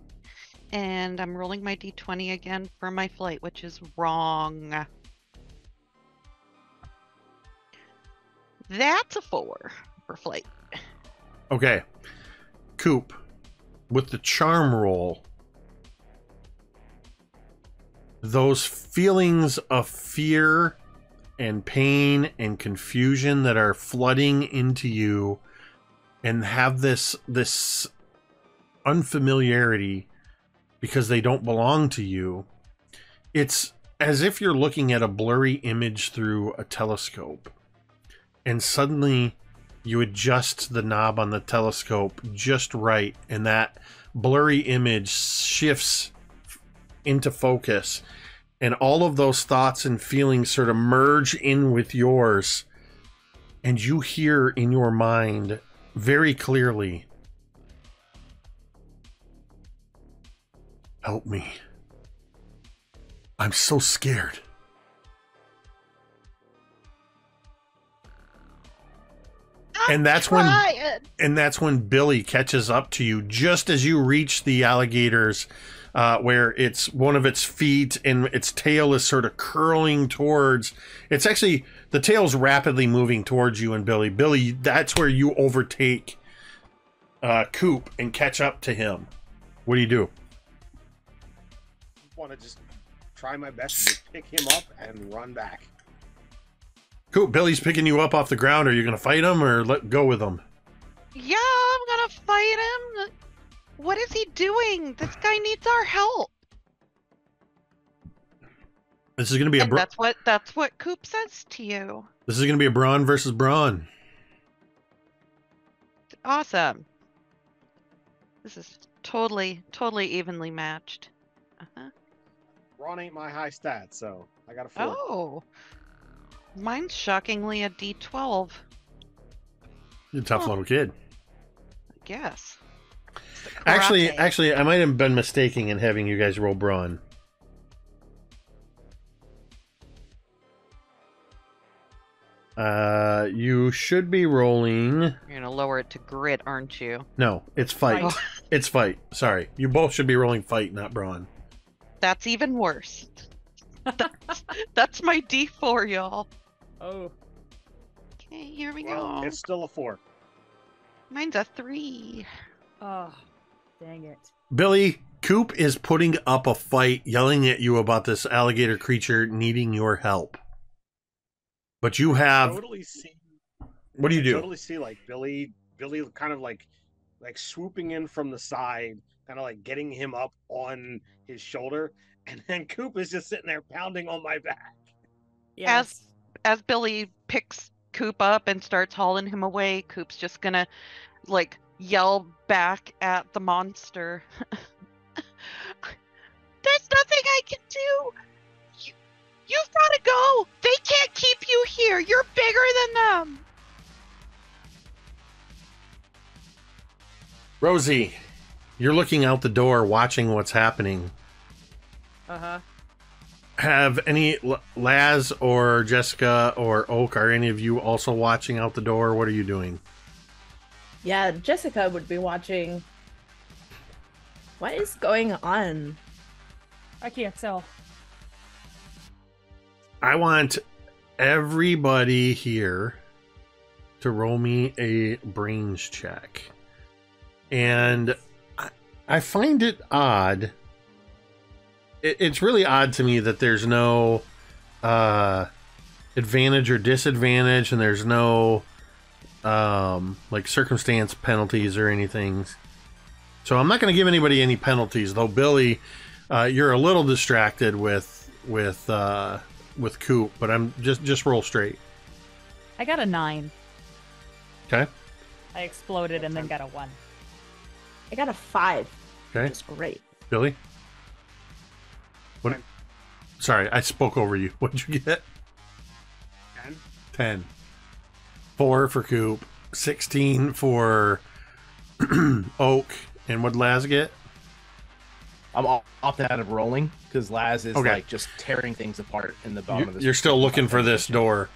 And I'm rolling my d20 again for my flight, which is wrong. That's a 4 for flight. Okay. Coop, with the charm roll, those feelings of fear and pain and confusion that are flooding into you and have this unfamiliarity because they don't belong to you. It's as if you're looking at a blurry image through a telescope, and suddenly you adjust the knob on the telescope just right, and that blurry image shifts into focus, and all of those thoughts and feelings sort of merge in with yours, and you hear in your mind very clearly, "Help me. I'm so scared." And that's when Billy catches up to you just as you reach the alligator's where it's one of its feet and its tail is sort of curling towards. It's actually, the tail's rapidly moving towards you and Billy. Billy, that's where you overtake Coop and catch up to him. What do you do? I want to just try my best to just pick him up and run back. Coop, Billy's picking you up off the ground. Are you going to fight him or let go with him? Yeah, I'm gonna fight him. What is he doing? This guy needs our help. This is going to be That's what Coop says to you. This is going to be a brawn versus brawn. Awesome. This is totally evenly matched. Ron ain't my high stat, so I got a 4. Oh, mine's shockingly a D12. You're a tough little kid. I guess. Actually, I might have been mistaken in having you guys roll brawn. You should be rolling. You're gonna lower it to grit, aren't you? No, it's fight. Fight. It's fight. Sorry, you both should be rolling fight, not brawn. That's even worse. That's my D4, y'all. Oh. Okay, here we Well, go. it's still a 4. Mine's a 3. Oh, dang it. Billy, Coop is putting up a fight, yelling at you about this alligator creature needing your help. But you have. Totally see. What do you do? Totally see like Billy kind of like swooping in from the side, kind of like getting him up on his shoulder, and then Coop is just sitting there pounding on my back. Yes. As Billy picks Coop up and starts hauling him away, Coop's just gonna like yell back at the monster. There's nothing I can do. You've got to go. They can't keep you here. You're bigger than them. Rosie, you're looking out the door, watching what's happening. Uh-huh. Have any Laz or Jessica or Oak, are any of you also watching out the door? What are you doing? Yeah, Jessica would be watching. What is going on? I can't tell. I want everybody here to roll me a brains check. And I find it odd. It's really odd to me that there's no advantage or disadvantage, and there's no like circumstance penalties or anything. So I'm not going to give anybody any penalties, though. Billy, you're a little distracted with Coop, but I'm just roll straight. I got a 9. Okay. I exploded and then got a 1. I got a 5. Okay. Which is great. Billy? What? Sorry, I spoke over you. What'd you get? 10. 10. 4 for Coop. 16 for Oak. And what'd Laz get? I'm opting out of rolling because Laz is Okay. like just tearing things apart in the bottom of this. You're still looking for this door.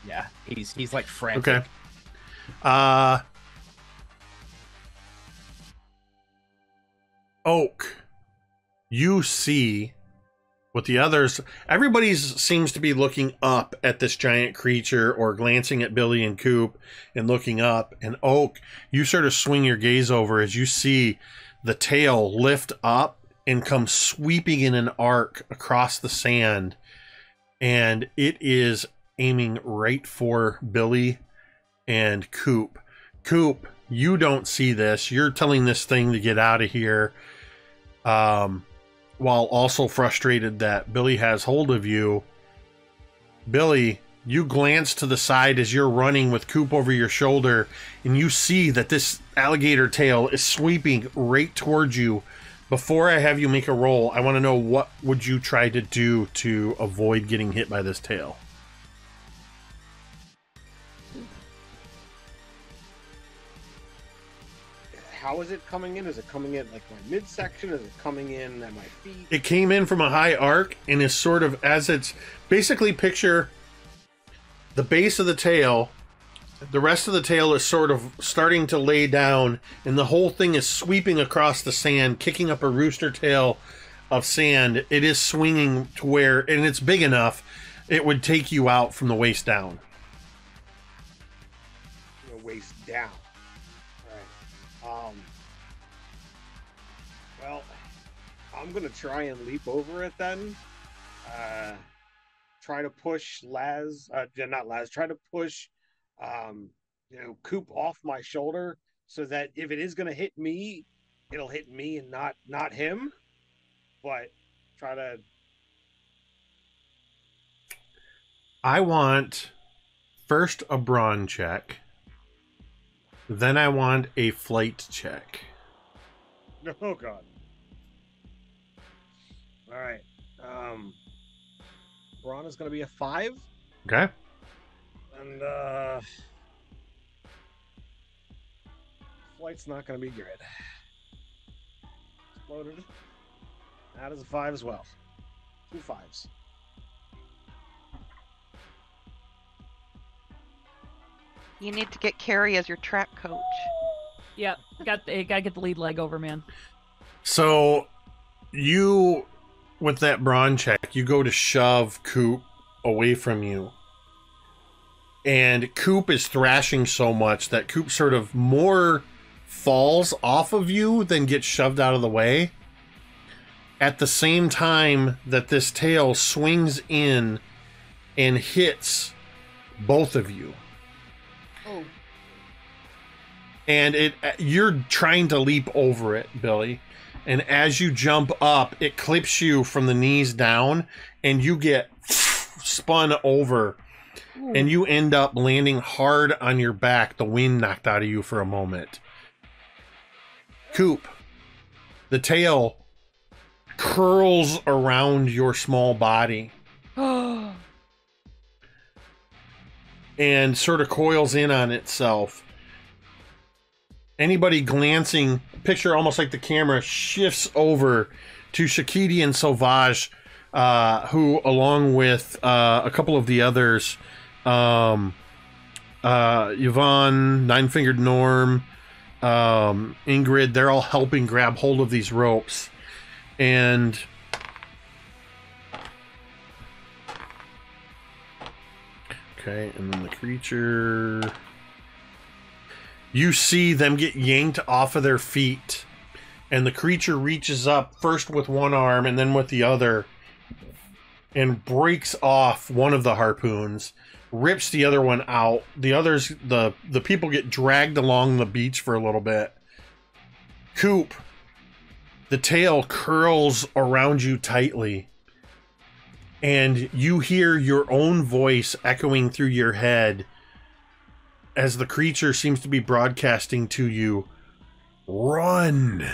Yeah, he's like frantic. Okay. Oak, you see what the others. Everybody seems to be looking up at this giant creature or glancing at Billy and Coop and looking up. And Oak, you sort of swing your gaze over as you see the tail lift up and comes sweeping in an arc across the sand, and it is aiming right for Billy and Coop. Coop, you don't see this. You're telling this thing to get out of here, while also frustrated that Billy has hold of you. Billy, you glance to the side as you're running with Coop over your shoulder, and you see that this alligator tail is sweeping right towards you. Before I have you make a roll, I want to know, what would you try to do to avoid getting hit by this tail? How is it coming in? Is it coming in like my midsection? Is it coming in at my feet? It came in from a high arc and is sort of, as it's basically, picture the base of the tail. The rest of the tail is sort of starting to lay down, and the whole thing is sweeping across the sand, kicking up a rooster tail of sand. It is swinging to where, and it's big enough, it would take you out from the waist down. The waist down. All right. Well, I'm gonna try and leap over it then. Try to push Try to push. Coop off my shoulder so that if it is going to hit me, it'll hit me and not him. But try to. I want first a brawn check, then I want a flight check. Oh God! All right. Brawn is going to be a 5. Okay. And flight's not going to be good. Exploded. That is a 5 as well. 2 5s. You need to get Carrie as your track coach. Yep, gotta get the lead leg over, man. So you, with that brawn check, you go to shove Coop away from you. And Coop is thrashing so much that Coop sort of more falls off of you than gets shoved out of the way. At the same time that this tail swings in and hits both of you. Oh. And you're trying to leap over it, Billy. And as you jump up, it clips you from the knees down, and you get spun over. Ooh. And you end up landing hard on your back, the wind knocked out of you for a moment. Coop, the tail curls around your small body and sort of coils in on itself. Anybody glancing, picture almost like the camera shifts over to Shakiti and Sauvage, who, along with a couple of the others, Yvonne, Nine-Fingered Norm, Ingrid, they're all helping grab hold of these ropes. And okay, and then the creature, you see them get yanked off of their feet, and the creature reaches up first with one arm and then with the other and breaks off one of the harpoons, rips the other one out. The others, the people get dragged along the beach for a little bit. Coop, the tail curls around you tightly, and you hear your own voice echoing through your head as the creature seems to be broadcasting to you, "Run!"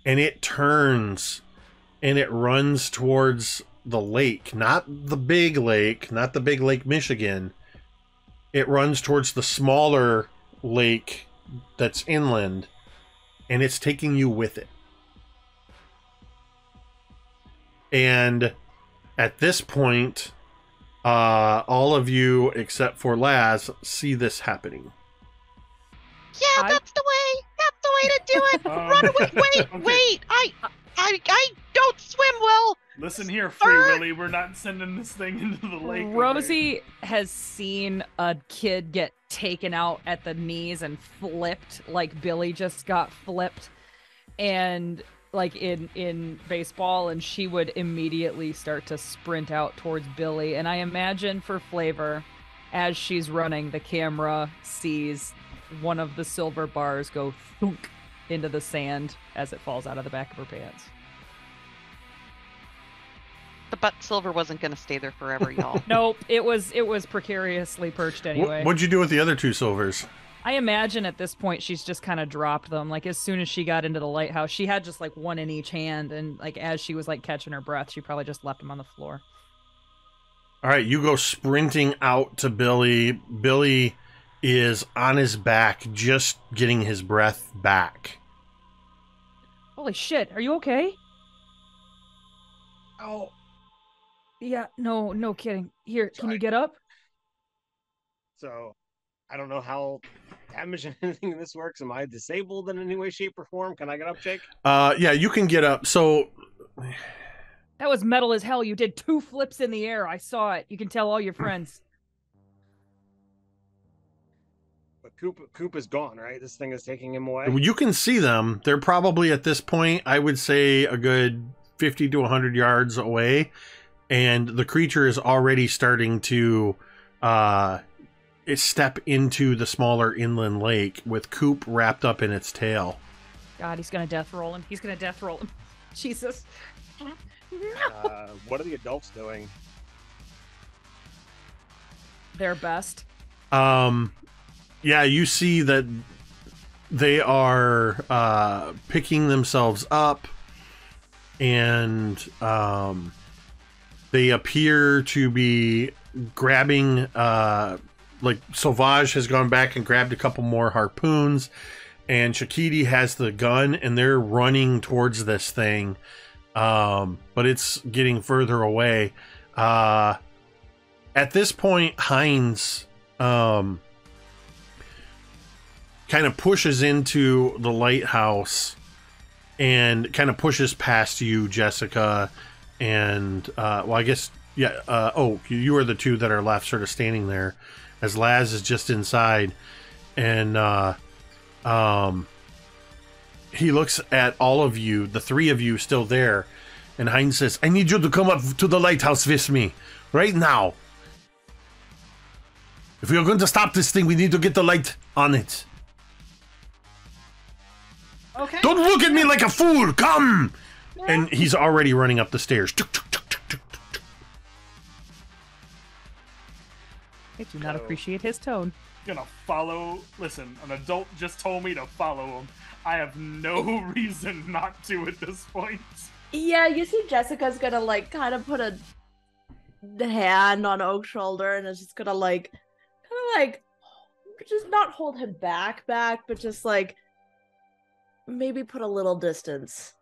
And it turns and it runs towards the lake, not the big lake, not the big Lake Michigan. It runs towards the smaller lake that's inland, and it's taking you with it. And at this point, all of you except for Laz see this happening. Yeah, that's the way. That's the way to do it. Run away. Wait. I don't swim well. Listen here, Free Willy. We're not sending this thing into the lake. Rosie has seen a kid get taken out at the knees and flipped like Billy just got flipped. And like in baseball, and she would immediately start to sprint out towards Billy. And I imagine for flavor, as she's running, the camera sees one of the silver bars go thunk into the sand as it falls out of the back of her pants. But silver wasn't going to stay there forever, y'all. Nope, it was precariously perched anyway. What'd you do with the other 2 silvers? I imagine at this point she's just kind of dropped them. Like as soon as she got into the lighthouse, she had just like one in each hand, and like as she was like catching her breath, she probably just left them on the floor. All right, you go sprinting out to Billy. Billy is on his back, just getting his breath back. Holy shit, are you okay? Oh, Yeah, no kidding. Here, can you get up? so I don't know how damage and anything in this works. Am I disabled in any way, shape, or form? Can I get up, Jake? Yeah, you can get up. So That was metal as hell. You did 2 flips in the air. I saw it. You can tell all your friends. But Coop is gone, right? This thing is taking him away. you can see them. They're probably at this point, I would say, a good 50 to 100 yards away. And the creature is already starting to step into the smaller inland lake with Coop wrapped up in its tail. God, he's gonna death roll him. He's gonna death roll him. Jesus. What are the adults doing? Their best. Yeah, you see that they are picking themselves up, and they appear to be grabbing, like Sauvage has gone back and grabbed a couple more harpoons, and Shakiti has the gun, and they're running towards this thing, but it's getting further away. At this point, Heinz kind of pushes into the lighthouse and kind of pushes past you, Jessica, and well, I guess, yeah, you are the 2 that are left sort of standing there as Laz is just inside, and he looks at all of you, the 3 of you still there, and Heinz says, I need you to come up to the lighthouse with me right now. If we are going to stop this thing, we need to get the light on it. Okay. Don't look at me like a fool! Come! And he's already running up the stairs. I do not appreciate his tone. Gonna follow. Listen, an adult just told me to follow him. I have no reason not to at this point. Yeah, you see Jessica's gonna like kind of put a hand on Oak's shoulder and is just gonna like just not hold him back, but just like maybe put a little distance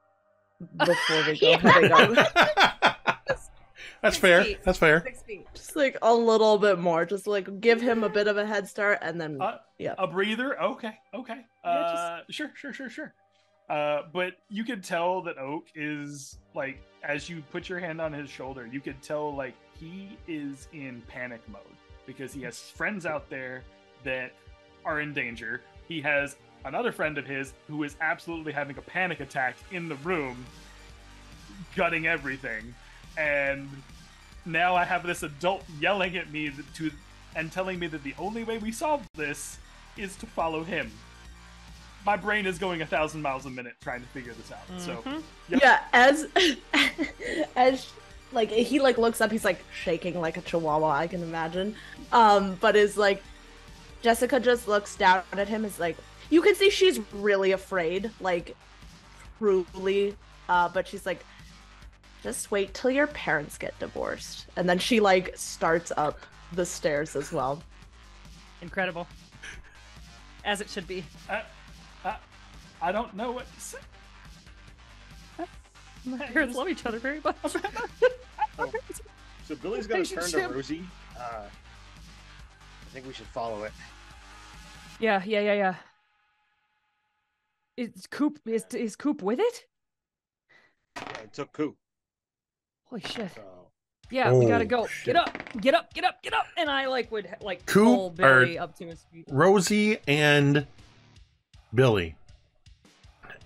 before we go heading up. That's fair. That's fair. 6 feet. Just like a little bit more. Just like give him a bit of a head start and then yeah. A breather? Okay. Sure. But you could tell that Oak is like, as you put your hand on his shoulder, you could tell like he is in panic mode because he has friends out there that are in danger. He has another friend of his who is absolutely having a panic attack in the room, gutting everything. And now I have this adult yelling at me and telling me that the only way we solve this is to follow him. My brain is going 1,000 miles a minute trying to figure this out. Mm-hmm. So yep. Yeah, as like he like looks up, he's like shaking like a chihuahua, I can imagine. But is like Jessica just looks down at him, is like, you can see she's really afraid, like truly, but she's like, just wait till your parents get divorced. And then she like starts up the stairs as well. Incredible. As it should be. I don't know what to say. My parents love each other very much. So Billy's gonna turn to Rosie. I think we should follow it. Yeah. Is Coop with it? Yeah, it took Coop. Holy shit. So Yeah, we gotta go. Shit. Get up. And I would Coop pull Billy up to his feet. Rosie and Billy,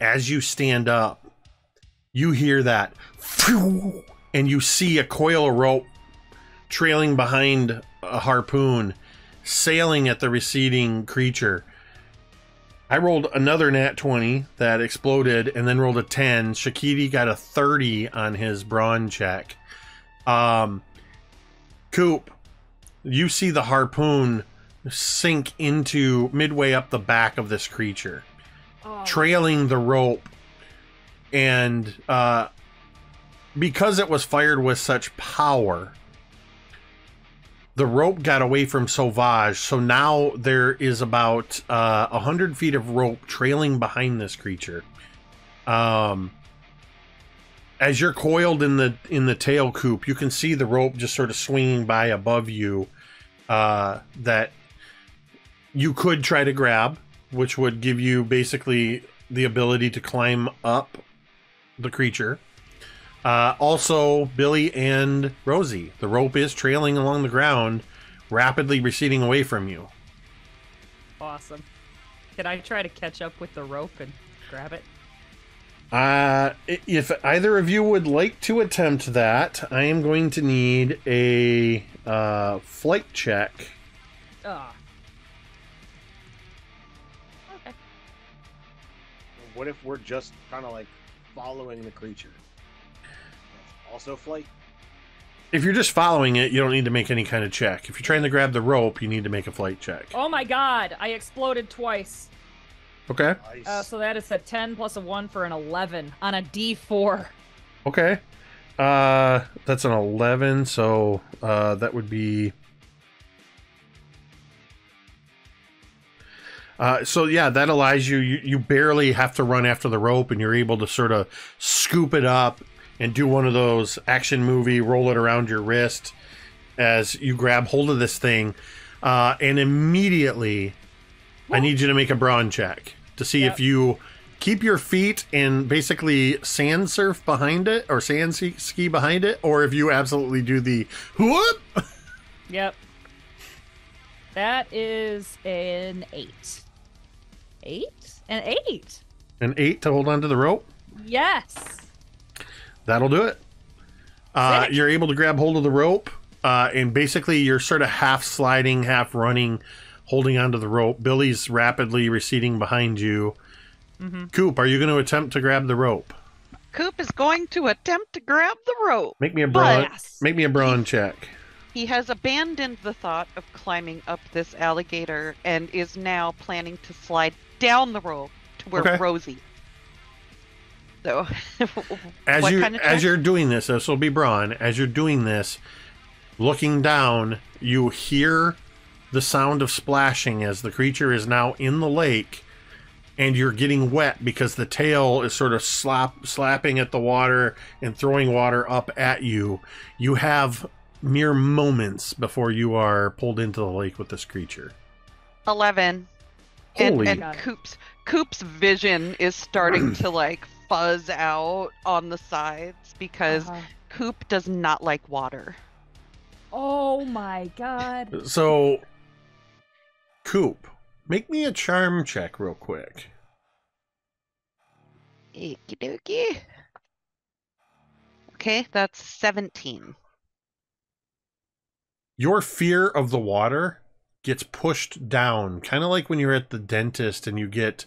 as you stand up, you hear that, and you see a coil of rope trailing behind a harpoon, sailing at the receding creature. I rolled another nat 20 that exploded, and then rolled a 10. Shakiti got a 30 on his brawn check. Coop, you see the harpoon sink into midway up the back of this creature, trailing the rope. And because it was fired with such power, the rope got away from Sauvage, so now there is about 100 feet of rope trailing behind this creature. As you're coiled in the tail coop, you can see the rope just sort of swinging by above you, that you could try to grab, which would give you basically the ability to climb up the creature. Also, Billy and Rosie, the rope is trailing along the ground, rapidly receding away from you. Awesome. Can I try to catch up with the rope and grab it? If either of you would like to attempt that, I am going to need a flight check. Ah. Okay. What if we're just kind of like following the creature? Also flight? If you're just following it, you don't need to make any kind of check. If you're trying to grab the rope, you need to make a flight check. Oh my god, I exploded twice. Okay. Nice. So that is a 10 plus a 1 for an 11 on a D4. Okay. That's an 11, so that would be... so yeah, that allows you barely have to run after the rope, and you're able to sort of scoop it up and do one of those action movie roll it around your wrist as you grab hold of this thing, and immediately I need you to make a brawn check to see if you keep your feet and basically sand surf behind it, or sand ski behind it, or if you absolutely do the whoop. Yep. That is an 8. 8? An 8. An 8 to hold on to the rope? Yes. That'll do it. You're able to grab hold of the rope, and basically you're sort of half sliding, half running, holding onto the rope. Billy's rapidly receding behind you. Mm-hmm. Coop, are you going to attempt to grab the rope? Coop is going to attempt to grab the rope. Make me a brawn. Yes. Make me a brawn check. He has abandoned the thought of climbing up this alligator and is now planning to slide down the rope to where Rosie. So, as you're doing this will be brawn. As you're doing this, looking down, you hear the sound of splashing as the creature is now in the lake, and you're getting wet because the tail is sort of slapping at the water and throwing water up at you. You have mere moments before you are pulled into the lake with this creature. 11. Holy. And Coop's vision is starting to like fuzz out on the sides because Coop does not like water. Oh my god. So, Coop, make me a charm check real quick. Okie dokie. Okay, that's 17. Your fear of the water gets pushed down, kind of like when you're at the dentist and you get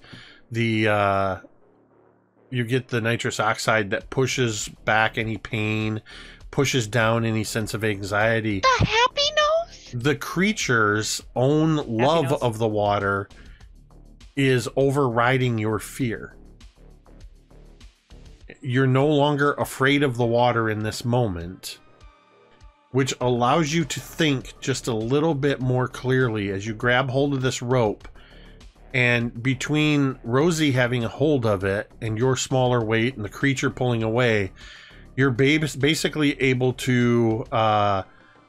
the nitrous oxide that pushes back any pain, pushes down any sense of anxiety. The happy nose? The creature's own love of the water is overriding your fear. You're no longer afraid of the water in this moment, which allows you to think just a little bit more clearly as you grab hold of this rope. And between Rosie having a hold of it and your smaller weight and the creature pulling away, you're basically able to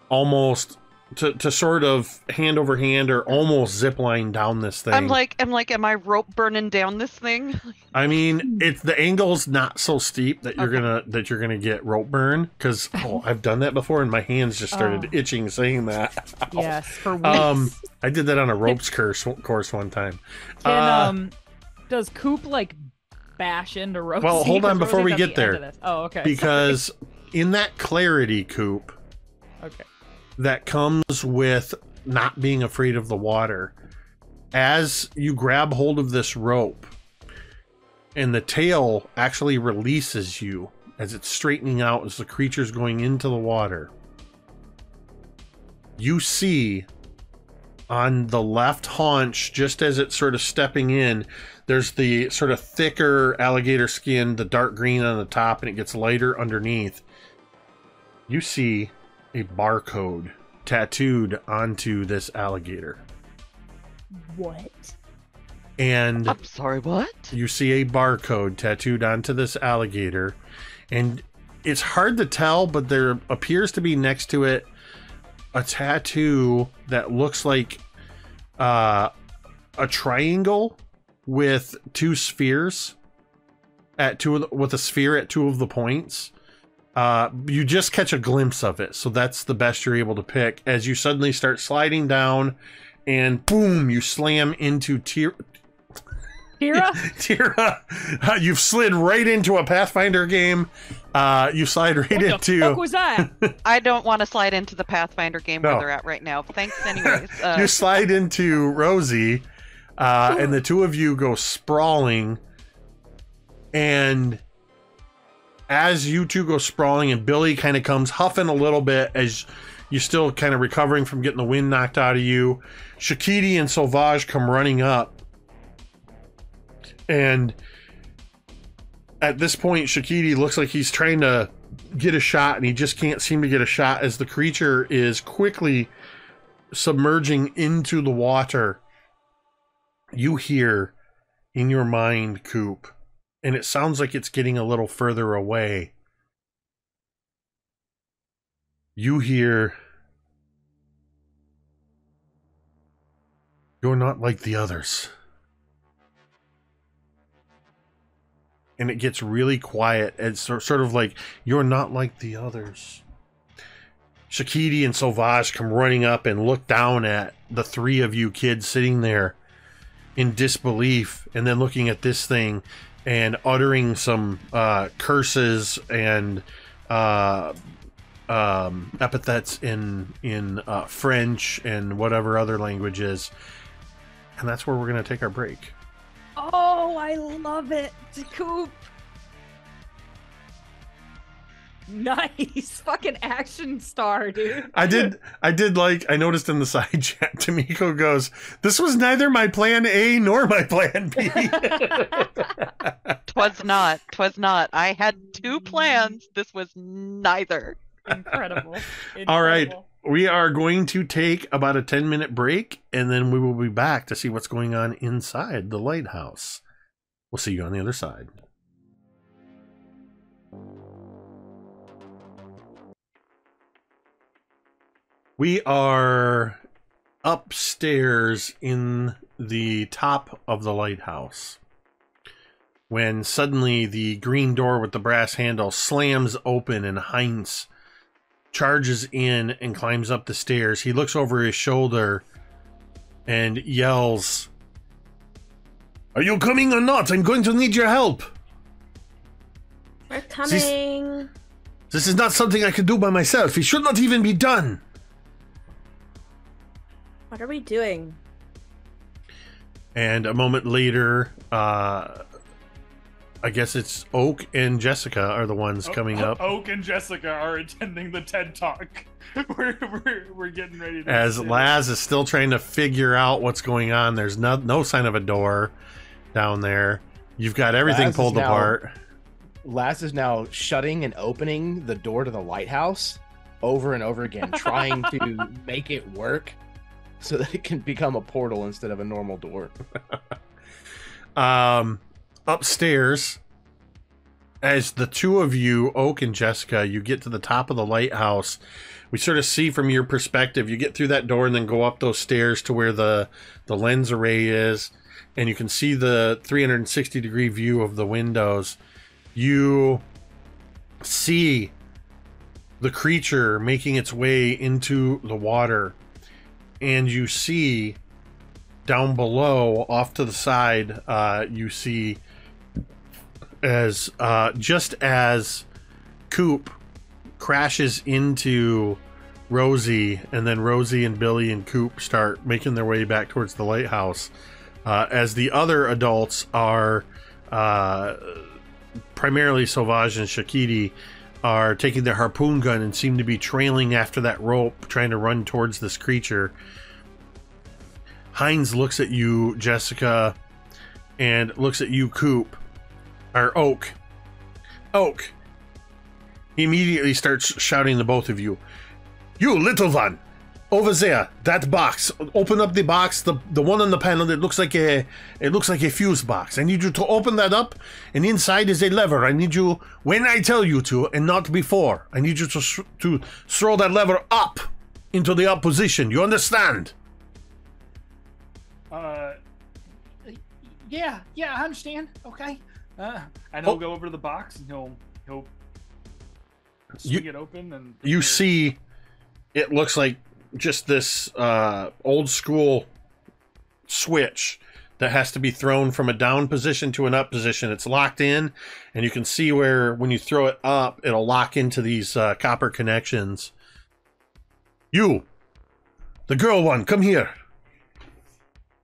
almost to sort of hand over hand or almost zip line down this thing. I'm like, am I rope burning down this thing? I mean, it's the angle's not so steep that you're gonna get rope burn, because I've done that before and my hands just started itching saying that. Yes, for weeks. I did that on a ropes course one time. Does Coop like bash into Rosie? Well, hold on 'Cause before we Rosie's at get the end there. of this. Oh, okay. Because in that clarity, Coop, Okay. that comes with not being afraid of the water, as you grab hold of this rope and the tail actually releases you as it's straightening out as the creature's going into the water, you see on the left haunch, just as it's sort of stepping in, there's the sort of thicker alligator skin, the dark green on the top, and it gets lighter underneath. You see a barcode tattooed onto this alligator. What? And I'm sorry, what? you see a barcode tattooed onto this alligator, and it's hard to tell, but there appears to be next to it a tattoo that looks like a triangle with two spheres at with a sphere at two of the points. You just catch a glimpse of it, so that's the best you're able to pick as you suddenly start sliding down, and boom, you slam into Tira. You've slid right into a Pathfinder game. You slide right What into. the fuck was that? I don't want to slide into the Pathfinder game where No. they're at right now. Thanks anyways. You slide into Rosie, and the two of you go sprawling. And as you two go sprawling, and Billy kind of comes huffing a little bit as you're still kind of recovering from getting the wind knocked out of you, Shakiti and Sauvage come running up. And at this point, Shakiti looks like he's trying to get a shot, and he just can't seem to get a shot as the creature is quickly submerging into the water. You hear in your mind, Coop, and it sounds like it's getting a little further away. You hear, "You're not like the others." And it gets really quiet. It's sort of like, "You're not like the others." Shakiti and Sauvage come running up and look down at the three of you kids sitting there in disbelief, and then looking at this thing and uttering some curses and epithets in French and whatever other languages. And that's where we're going to take our break. Oh, I love it, Coop. Nice fucking action star, dude. I noticed in the side chat, Tamiko goes, "This was neither my plan A nor my plan B." Twas not. I had two plans. This was neither. Incredible. All right. We are going to take about a 10-minute break, and then we will be back to see what's going on inside the lighthouse. We'll see you on the other side. We are upstairs in the top of the lighthouse when suddenly the green door with the brass handle slams open, and Heinz charges in and climbs up the stairs. He looks over his shoulder and yells, "Are you coming or not? I'm going to need your help." We're coming. This is not something I can do by myself. It should not even be done. What are we doing? And a moment later, I guess it's Oak and Jessica are the ones coming up. Oak and Jessica are attending the TED Talk. we're getting ready to. As Laz is still trying to figure out what's going on. There's no sign of a door down there. You've got everything Laz pulled is now- apart. Laz is now shutting and opening the door to the lighthouse over and over again, trying to make it work so that it can become a portal instead of a normal door. Upstairs, as the two of you, Oak and Jessica, you get to the top of the lighthouse. We sort of see from your perspective. You get through that door and then go up those stairs to where the lens array is, and you can see the 360-degree view of the windows. You see the creature making its way into the water, and you see down below, off to the side, you see as just as Coop crashes into Rosie, and then Rosie and Billy and Coop start making their way back towards the lighthouse, as the other adults are primarily Sauvage and Shakiti are taking their harpoon gun and seem to be trailing after that rope, trying to run towards this creature. Hines looks at you, Jessica, and looks at you, Coop, or Oak. Oak. He immediately starts shouting to both of you. You little one, over there, that box. Open up the box, the one on the panel that looks like a fuse box. I need you to open that up, and inside is a lever. I need you, when I tell you to, and not before, I need you to throw that lever up into the up position. You understand? Yeah, I understand. Okay. And he'll go over to the box and he'll swing it open, and you see it looks like just this old school switch that has to be thrown from a down position to an up position. It's locked in, and you can see where when you throw it up, it'll lock into these copper connections. You, the girl one, come here.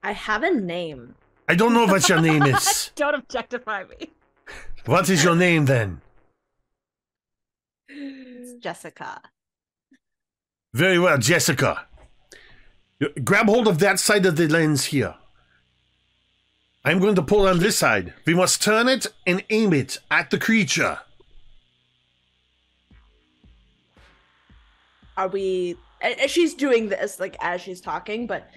I have a name. I don't know what your name is. Don't objectify me. What is your name then? It's Jessica. Very well, Jessica. Grab hold of that side of the lens here. I'm going to pull on this side. We must turn it and aim it at the creature. Are we... She's doing this, like, as she's talking, but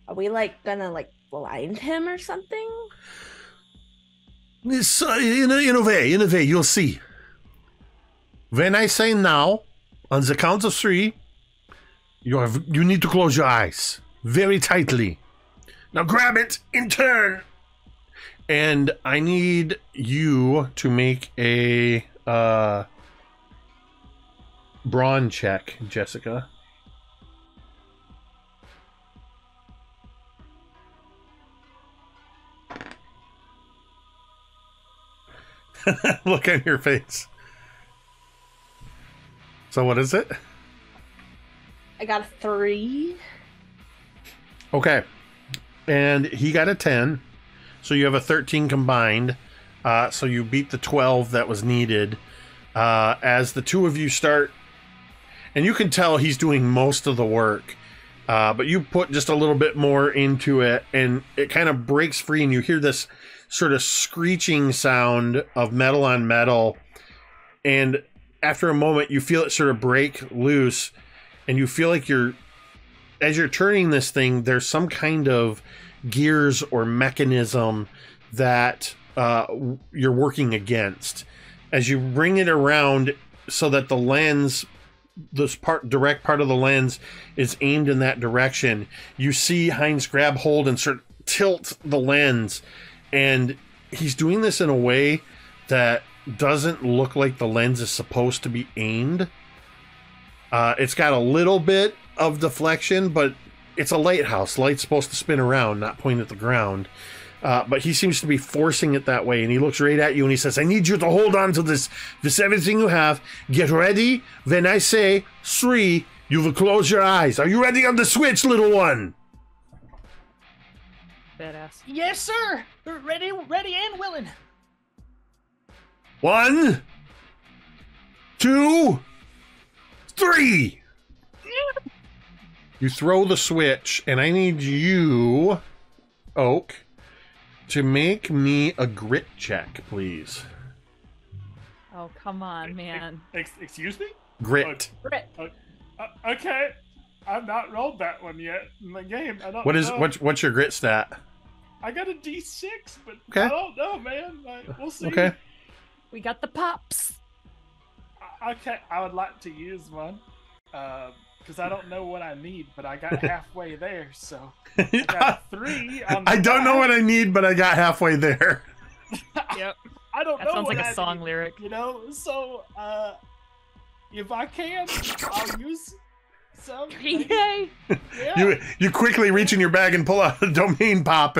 are we, like, gonna, like, blind him or something? It's, in a way, you'll see. When I say now, on the count of 3, you need to close your eyes very tightly. Now grab it in turn. And I need you to make a brawn check, Jessica. Look on your face. So what is it? I got a 3. Okay. And he got a 10. So you have a 13 combined. So you beat the 12 that was needed. As the two of you start... And you can tell he's doing most of the work. But you put just a little bit more into it. And it kind of breaks free. And you hear this sort of screeching sound of metal on metal. And after a moment, you feel it sort of break loose. And you feel like as you're turning this thing, there's some kind of gears or mechanism that you're working against. As you bring it around so that the lens, this direct part of the lens is aimed in that direction, you see Hines grab hold and sort of tilt the lens. And he's doing this in a way that doesn't look like the lens is supposed to be aimed. It's got a little bit of deflection, but it's a lighthouse. Light's supposed to spin around, not point at the ground. But he seems to be forcing it that way, and he looks right at you and he says, I need you to hold on to this everything you have. Get ready. When I say 3, you will close your eyes. Are you ready on the switch, little one? Badass. Yes, sir. We're ready and willing. 1, 2, 3. You throw the switch, and I need you, Oak, to make me a grit check, please. Oh, come on, man. Excuse me? Grit. Grit. Okay. I've not rolled that one yet in the game. I don't What is know. what's your grit stat? I got a D6, but Okay. I don't know, man. We'll see. Okay. We got the pops. Okay, I would like to use one. Because I don't know what I need, but I got halfway there, so I got 3 on the I don't know back. what I need, but I got halfway there. Yep. I don't That know sounds what like a I song need, lyric. You know, so if I can, I'll use some. Yay! Yeah. You quickly reach in your bag and pull out a domain pop.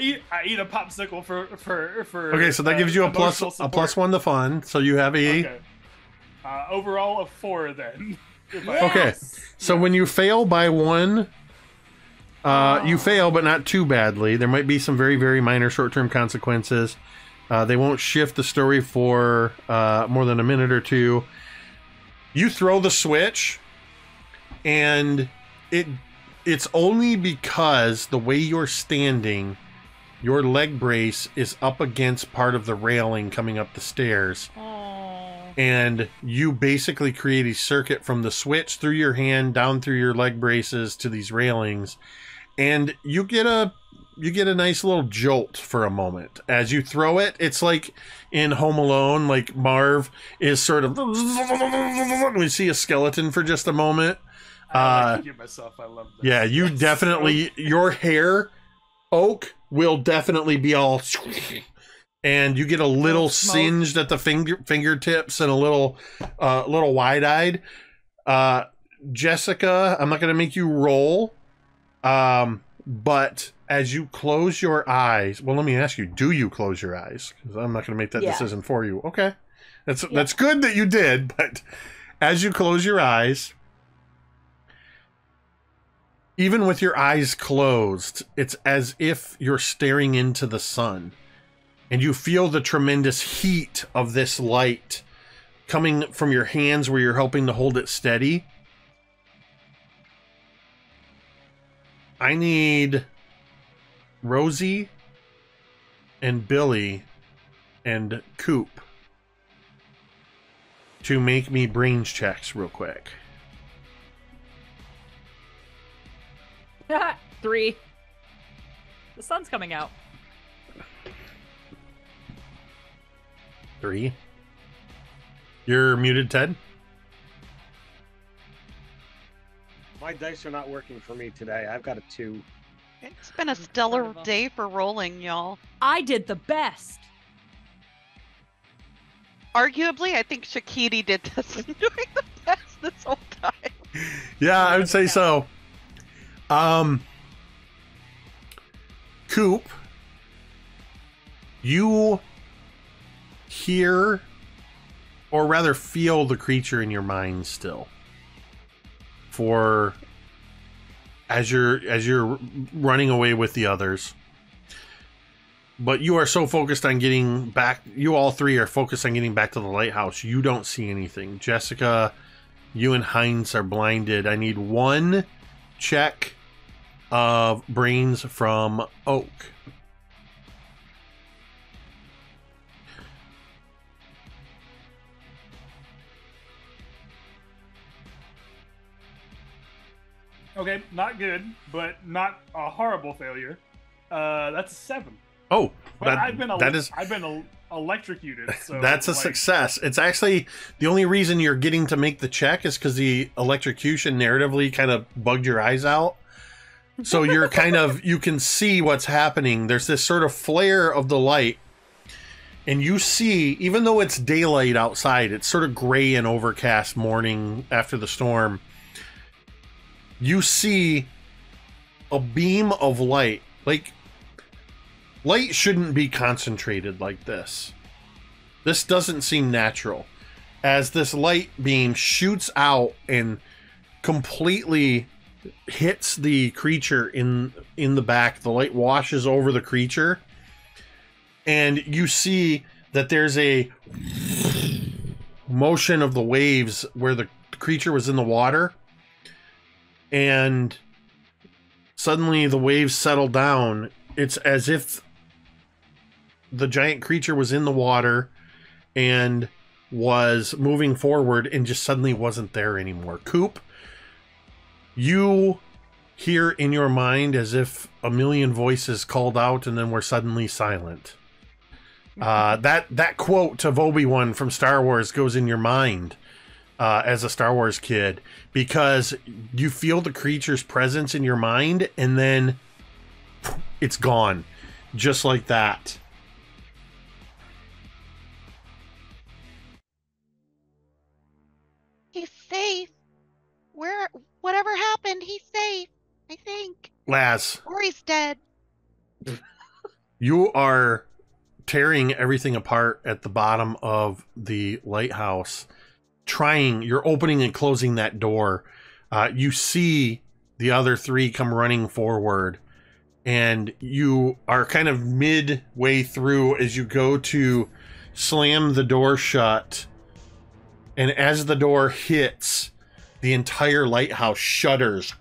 I eat a popsicle for. Okay, so that gives you a emotional plus support. 1 to fun. So you have a. Okay. Overall of 4 then. If I- Okay, so when you fail by 1, you fail, but not too badly. There might be some very, very minor short-term consequences. They won't shift the story for more than a minute or 2. You throw the switch, and it's only because the way you're standing, your leg brace is up against part of the railing coming up the stairs. And you basically create a circuit from the switch through your hand down through your leg braces to these railings, and you get a nice little jolt for a moment as you throw it. It's like in Home Alone, like Marv is sort of we see a skeleton for just a moment. I like to give myself. I love this. Yeah, you definitely your hair, Oak, will definitely be all. And you get a little singed at the fingertips and a little wide-eyed. Jessica, I'm not going to make you roll. But as you close your eyes, well, let me ask you, do you close your eyes? Because I'm not going to make that decision for you. Okay. That's good that you did, but as you close your eyes, even with your eyes closed, it's as if you're staring into the sun. And you feel the tremendous heat of this light coming from your hands where you're helping to hold it steady. I need Rosie and Billy and Coop to make me brains checks real quick. 3. The sun's coming out. 3. You're muted, Ted. My dice are not working for me today. I've got a 2. It's been a stellar day for rolling, y'all. I did the best. Arguably, I think Shakiti did this and doing the best this whole time. Yeah, I would say so. Coop, you hear, or rather feel, the creature in your mind still. For as you're running away with the others. But you are so focused on getting back, you all three are focused on getting back to the lighthouse. You don't see anything. Jessica, you and Heinz are blinded. I need 1 check of brains from Oak. Okay, not good, but not a horrible failure. That's a 7. Oh, But I've been electrocuted. So that's a success. It's actually the only reason you're getting to make the check is because the electrocution narratively kind of bugged your eyes out. So you're kind of, you can see what's happening. There's this sort of flare of the light, and you see, even though it's daylight outside, it's sort of gray and overcast morning after the storm. You see a beam of light. Like, light shouldn't be concentrated like this. This doesn't seem natural. As this light beam shoots out and completely hits the creature in the back, the light washes over the creature, and you see that there's a motion of the waves where the creature was in the water, and suddenly the waves settle down. It's as if the giant creature was in the water and was moving forward and just suddenly wasn't there anymore. Coop, you hear in your mind as if a million voices called out and then were suddenly silent. That quote of Obi-Wan from Star Wars goes in your mind as a Star Wars kid, because you feel the creature's presence in your mind and then it's gone. Just like that. He's safe. Whatever happened, he's safe, I think. Laz. Or he's dead. You are tearing everything apart at the bottom of the lighthouse. You're opening and closing that door. You see the other three come running forward, and you are kind of midway through as you go to slam the door shut. And as the door hits, the entire lighthouse shudders.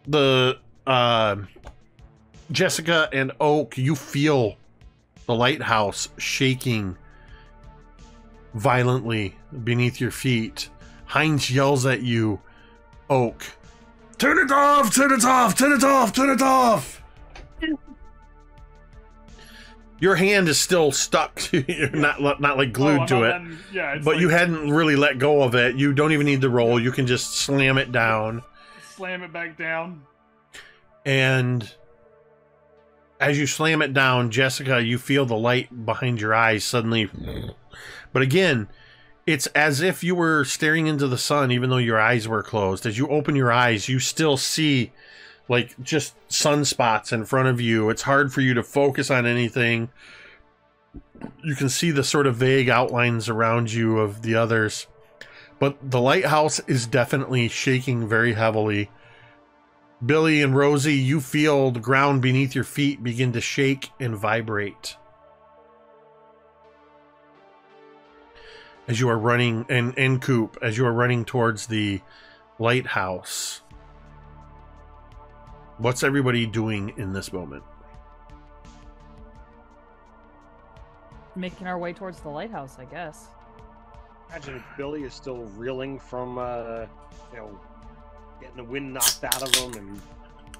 The Jessica and Oak, you feel the lighthouse shaking violently beneath your feet. Heinz yells at you, Oak, turn it off, turn it off, turn it off, turn it off. Your hand is still stuck to you, not like glued to it. But like, you hadn't really let go of it. You don't even need the roll. You can just slam it down. Slam it back down. And as you slam it down, Jessica, you feel the light behind your eyes suddenly. But again, it's as if you were staring into the sun, even though your eyes were closed. As you open your eyes, you still see like just sunspots in front of you. It's hard for you to focus on anything. You can see the sort of vague outlines around you of the others. But the lighthouse is definitely shaking very heavily. Billy and Rosie, you feel the ground beneath your feet begin to shake and vibrate as you are running, and Coop, as you are running towards the lighthouse. What's everybody doing in this moment? Making our way towards the lighthouse, I guess. Imagine Billy is still reeling from, getting the wind knocked out of him and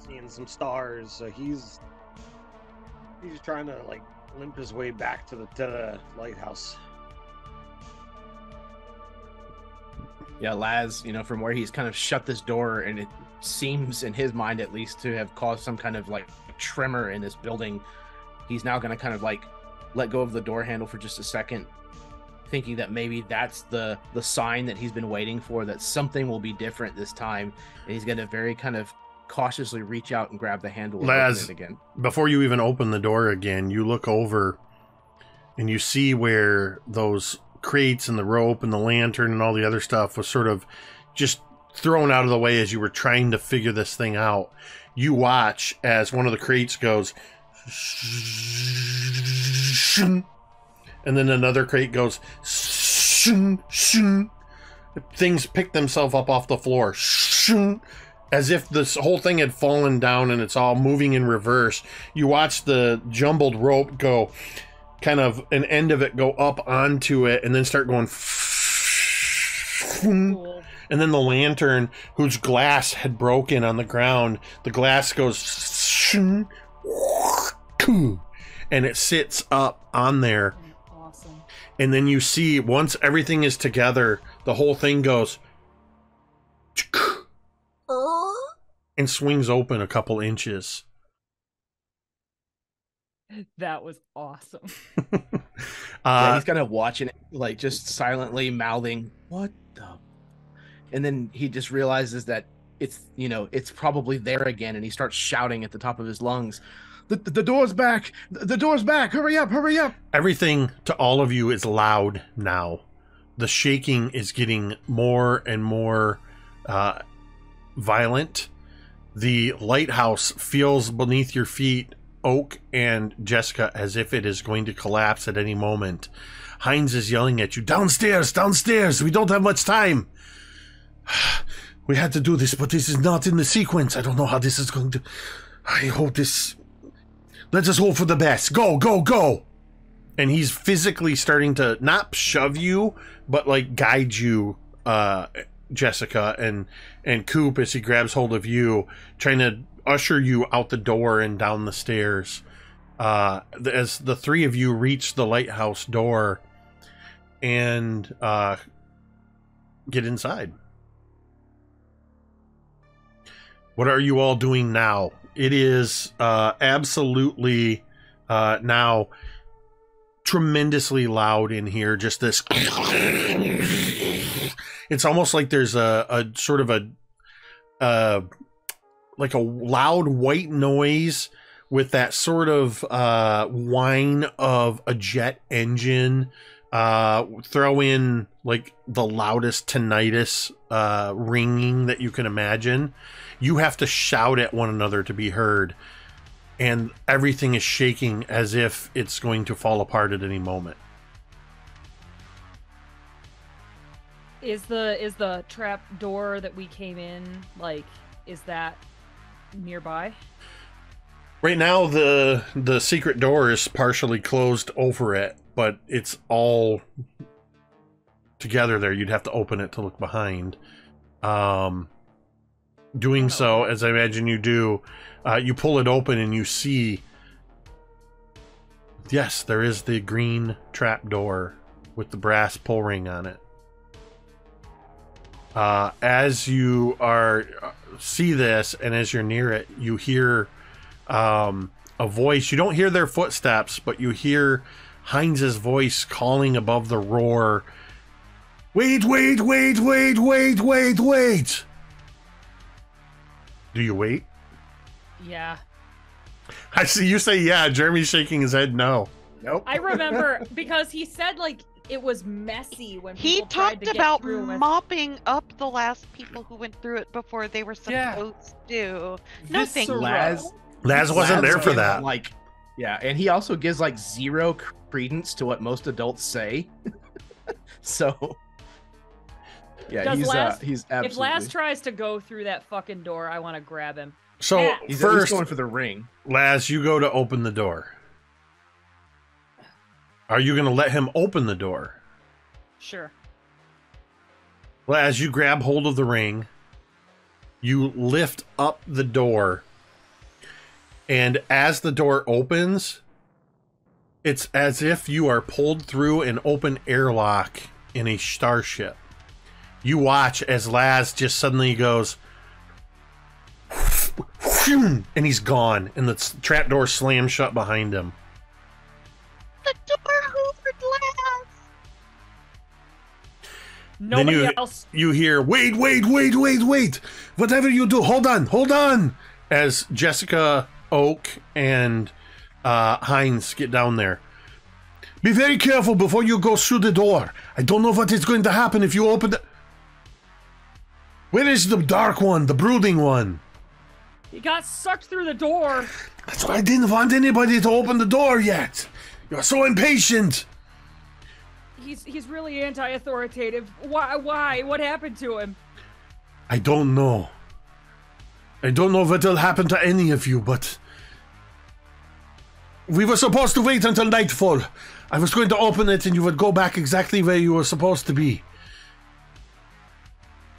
seeing some stars. So he's trying to like limp his way back to the lighthouse. Yeah, Laz, from where he's kind of shut this door, and it seems in his mind at least to have caused some kind of like tremor in this building. He's now going to kind of like let go of the door handle for just a second, thinking that maybe that's the sign that he's been waiting for, that something will be different this time. And he's going to very kind of cautiously reach out and grab the handle and Laz, open it again. Before you even open the door again, you look over and you see where those crates and the rope and the lantern and all the other stuff was sort of just thrown out of the way as you were trying to figure this thing out. You watch as one of the crates goes, and then another crate goes, things pick themselves up off the floor, as if this whole thing had fallen down and it's all moving in reverse. You watch the jumbled rope go, kind of an end of it go up onto it and then start going, Cool. And then the lantern, whose glass had broken on the ground, the glass goes, and it sits up on there. Awesome. And then you see, once everything is together, the whole thing goes and swings open a couple inches. That was awesome. Yeah, he's kind of watching it, like just silently mouthing, "What the?" And then he just realizes that it's probably there again, and he starts shouting at the top of his lungs, The door's back! The door's back! Hurry up! Hurry up!" Everything to all of you is loud now. The shaking is getting more and more violent. The lighthouse feels beneath your feet, Oak and Jessica, as if it is going to collapse at any moment. Heinz is yelling at you, "Downstairs! Downstairs! We don't have much time! We had to do this, but this is not in the sequence. I don't know how this is going to... I hope this... Let us hope for the best. Go, go, go!" And he's physically starting to not shove you, but like guide you, Jessica, and Coop, as he grabs hold of you, trying to usher you out the door and down the stairs. As the three of you reach the lighthouse door and get inside. What are you all doing now? It is absolutely now tremendously loud in here. Just this. It's almost like there's a sort of a like a loud white noise with that sort of whine of a jet engine. Throw in like the loudest tinnitus ringing that you can imagine. You have to shout at one another to be heard, and everything is shaking as if it's going to fall apart at any moment. Is the trap door that we came in, like, is that nearby? Right now, the secret door is partially closed over it, but it's all together there. You'd have to open it to look behind. Doing so, as I imagine you do, you pull it open and you see, yes, there is the green trap door with the brass pull ring on it. As you see this, and as you're near it, you hear a voice. You don't hear their footsteps, but you hear Heinz's voice calling above the roar. Wait, wait, wait, wait, wait, wait, wait. Do you wait? Yeah. I see you say yeah. Jeremy's shaking his head no. Nope. I remember because he said like it was messy when He people tried talked to get about through with... mopping up the last people who went through it before they were supposed to. No, thank you. Laz wasn't there for gives, that. Like, yeah, and he also gives like zero credence to what most adults say. So, yeah, he's absolutely. If Laz tries to go through that fucking door, I want to grab him. So Yeah. He's at least first, going for the ring. Laz, you go to open the door. Are you going to let him open the door? Sure. Laz, you grab hold of the ring. You lift up the door. And as the door opens, it's as if you are pulled through an open airlock in a starship. You watch as Laz just suddenly goes, and he's gone, and the trap door slams shut behind him. The door hoovered Laz. Nobody then else. You hear, wait, wait, wait, wait, wait. Whatever you do, hold on. As Jessica, Oak, and Heinz get down there. Be very careful before you go through the door. I don't know what is going to happen if you open the... Where is the dark one, the brooding one? He got sucked through the door. That's why I didn't want anybody to open the door yet. You're so impatient. He's really anti-authoritative. Why? What happened to him? I don't know. I don't know what will happen to any of you, but... We were supposed to wait until nightfall. I was going to open it and you would go back exactly where you were supposed to be.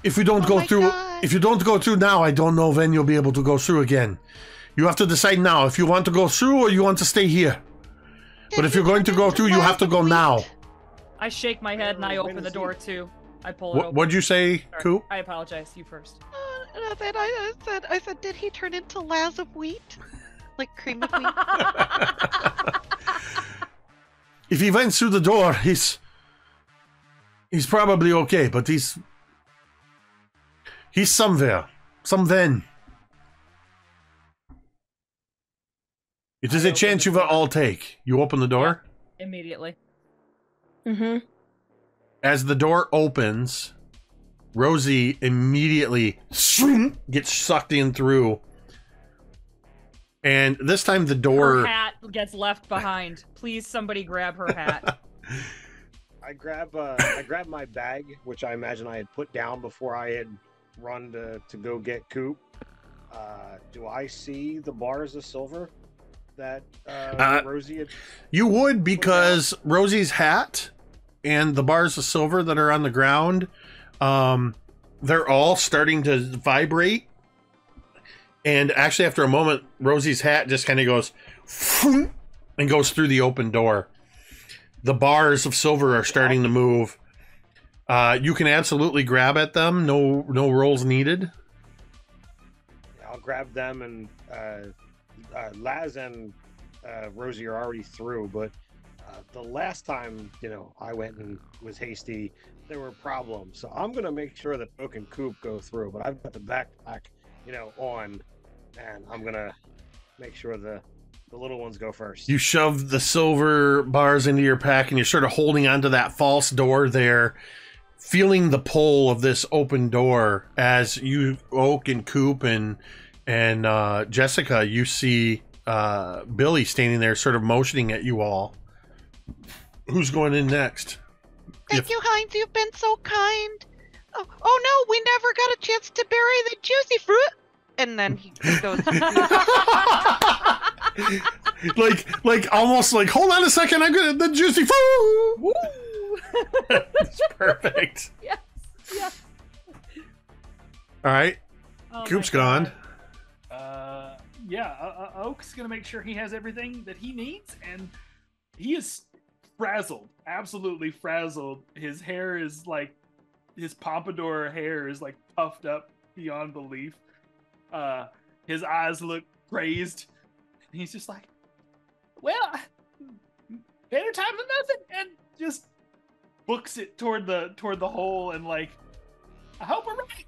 If we don't go through... God. If you don't go through now, I don't know when you'll be able to go through again. You have to decide now if you want to go through or you want to stay here. But if you're going to go through, you have to go now. I shake my head and I open the door too. I pull it open. What'd you say, Sorry. Coop? I apologize. You first. Nothing. I said, did he turn into Laz of wheat? Like cream of wheat? If he went through the door, he's probably okay, but he's somewhere. Somewhen. It is a chance you will all take. You open the door? Immediately. Mm-hmm. As the door opens, Rosie immediately gets sucked in through. And this time the door... Her hat gets left behind. Please, somebody grab her hat. I grab my bag, which I imagine I had put down before I had run to go get Coop. Do I see the bars of silver that Rosie had? You would, because Rosie's hat and the bars of silver that are on the ground, they're all starting to vibrate. And actually, after a moment, Rosie's hat just kind of goes and goes through the open door. The bars of silver are starting to move. You can absolutely grab at them. No rolls needed. I'll grab them, and Laz and Rosie are already through. But the last time, I went and was hasty, there were problems. So I'm gonna make sure that Oak and Coop go through. But I've got the backpack, on. And I'm gonna make sure the little ones go first. You shove the silver bars into your pack, and you're sort of holding onto that false door there, feeling the pull of this open door as you, Oak and Coop and Jessica, you see Billy standing there sort of motioning at you all. Who's going in next? Thank you, Heinz. You've been so kind. Oh no, we never got a chance to bury the juicy fruit. And then he goes. like almost like, hold on a second, I'm gonna the juicy fruit. Woo! It's perfect. Yes. Yes. All right, Oh Coop's my gone. God. Oak's gonna make sure he has everything that he needs, and he is frazzled, absolutely frazzled. His hair is like, his pompadour hair is like puffed up beyond belief. His eyes look crazed. He's just like, well, better time than nothing, and just books it toward the hole, and like, I hope we're right.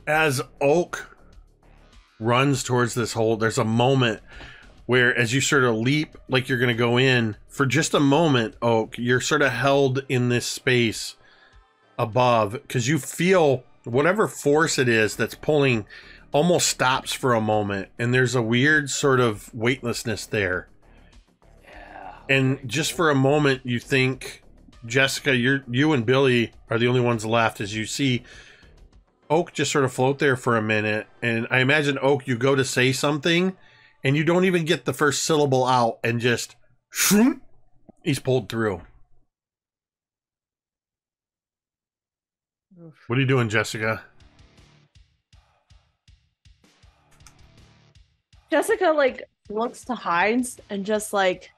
As Oak runs towards this hole, there's a moment where, as you sort of leap like you're going to go in, for just a moment, Oak, you're sort of held in this space above, because you feel whatever force it is that's pulling almost stops for a moment, and there's a weird sort of weightlessness there. Yeah. And just for a moment, you think, Jessica, you and Billy are the only ones left, as you see Oak just sort of float there for a minute. And I imagine, Oak, you go to say something, and you don't even get the first syllable out, and just, shroom, he's pulled through. What are you doing, Jessica? Jessica like looks to Heinz and just like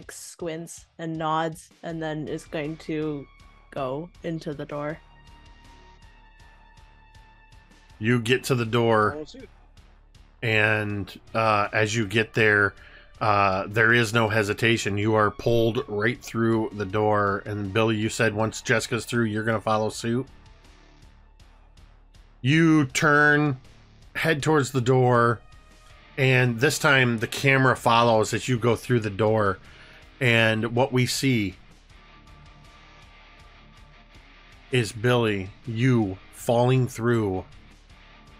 squints and nods, and then is going to go into the door. You get to the door, Follow suit. and as you get there, there is no hesitation. You are pulled right through the door. And Billy, you said once Jessica's through, you're going to follow suit. You turn, head towards the door, and this time the camera follows as you go through the door. And what we see is Billy, you falling through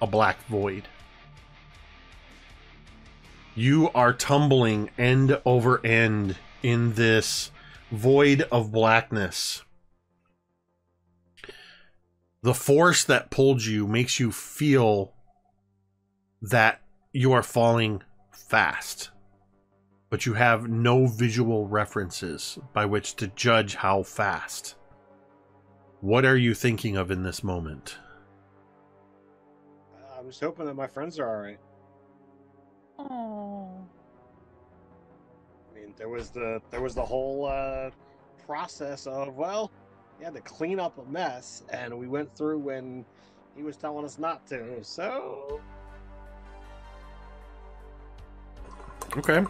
a black void. You are tumbling end over end in this void of blackness. The force that pulled you makes you feel that you are falling fast, but you have no visual references by which to judge how fast. What are you thinking of in this moment? I'm just hoping that my friends are all right. Oh. I mean, there was the whole process of, well, you had to clean up a mess, and we went through when he was telling us not to. So, Okay.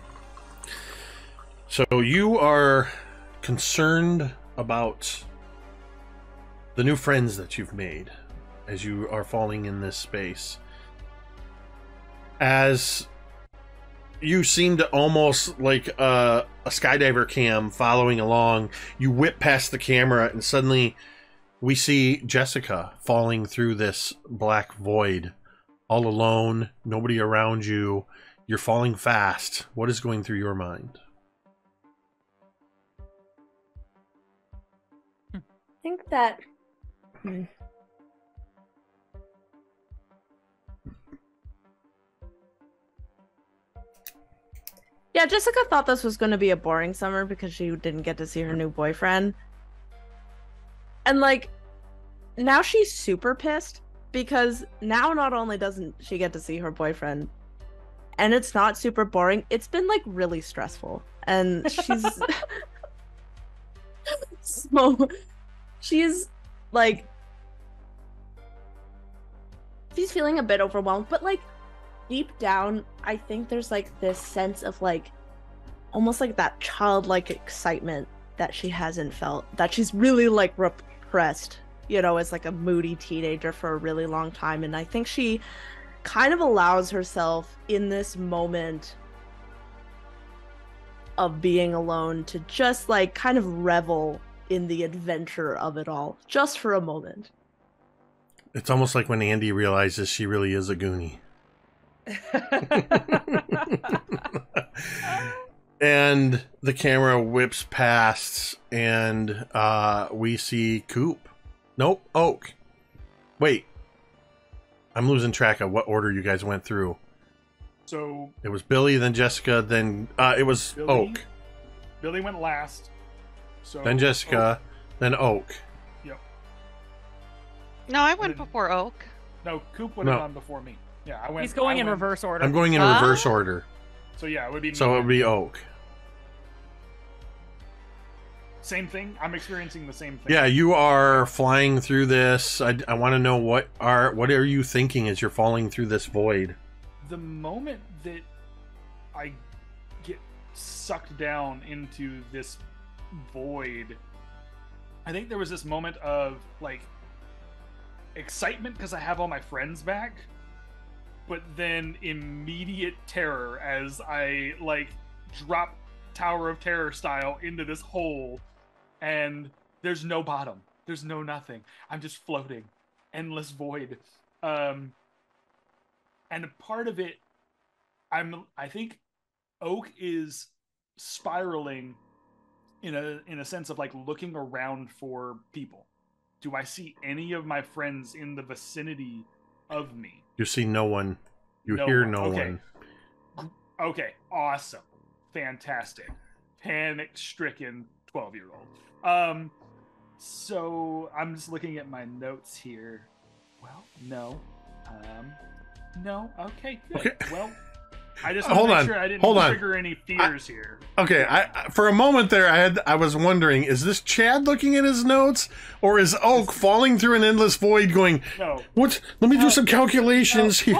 So you are concerned about the new friends that you've made as you are falling in this space. As you seem to almost like a skydiver cam following along, you whip past the camera, and suddenly we see Jessica falling through this black void, all alone, nobody around you. You're falling fast. What is going through your mind? I think that yeah, Jessica thought this was going to be a boring summer because she didn't get to see her new boyfriend. And like now she's super pissed because now not only doesn't she get to see her boyfriend, and it's not super boring, it's been like really stressful. And she's so she's like she's feeling a bit overwhelmed, but like deep down I think there's like this sense of like almost like that childlike excitement that she hasn't felt, that she's really like repressed as like a moody teenager for a really long time. And I think she kind of allows herself in this moment of being alone to just like kind of revel in the adventure of it all, just for a moment. It's almost like when Andy realizes she really is a Goonie. And the camera whips past, and we see Coop. Nope, Oak. Wait. I'm losing track of what order you guys went through. So it was Billy, then Jessica, then it was Billy, Oak. Billy went last. So Then Jessica, then Oak. Yep. No, I went before Oak. No, Coop went on before me. Yeah, I went. He's going in reverse order. I'm going in reverse order. So yeah, it would be. So it would be Oak. Same thing. I'm experiencing the same thing. Yeah, you are flying through this. I want to know what are you thinking as you're falling through this void? The moment that I get sucked down into this void, I think there was this moment of like excitement because I have all my friends back, but then immediate terror as I like drop Tower of Terror style into this hole, and there's no bottom, there's no nothing. I'm just floating, endless void. And a part of it, I think Oak is spiraling in a sense of like looking around for people. Do I see any of my friends in the vicinity of me? You see no one. You hear no one. Okay, awesome. Fantastic. Panic-stricken 12-year-old. So I'm just looking at my notes here. Well, no. No. Okay, good. Okay. Well, I just want to make sure I didn't trigger any fears here. Okay, I for a moment there, I was wondering, is this Chad looking at his notes, or is Oak falling through an endless void going, no. What? Let me do some calculations here.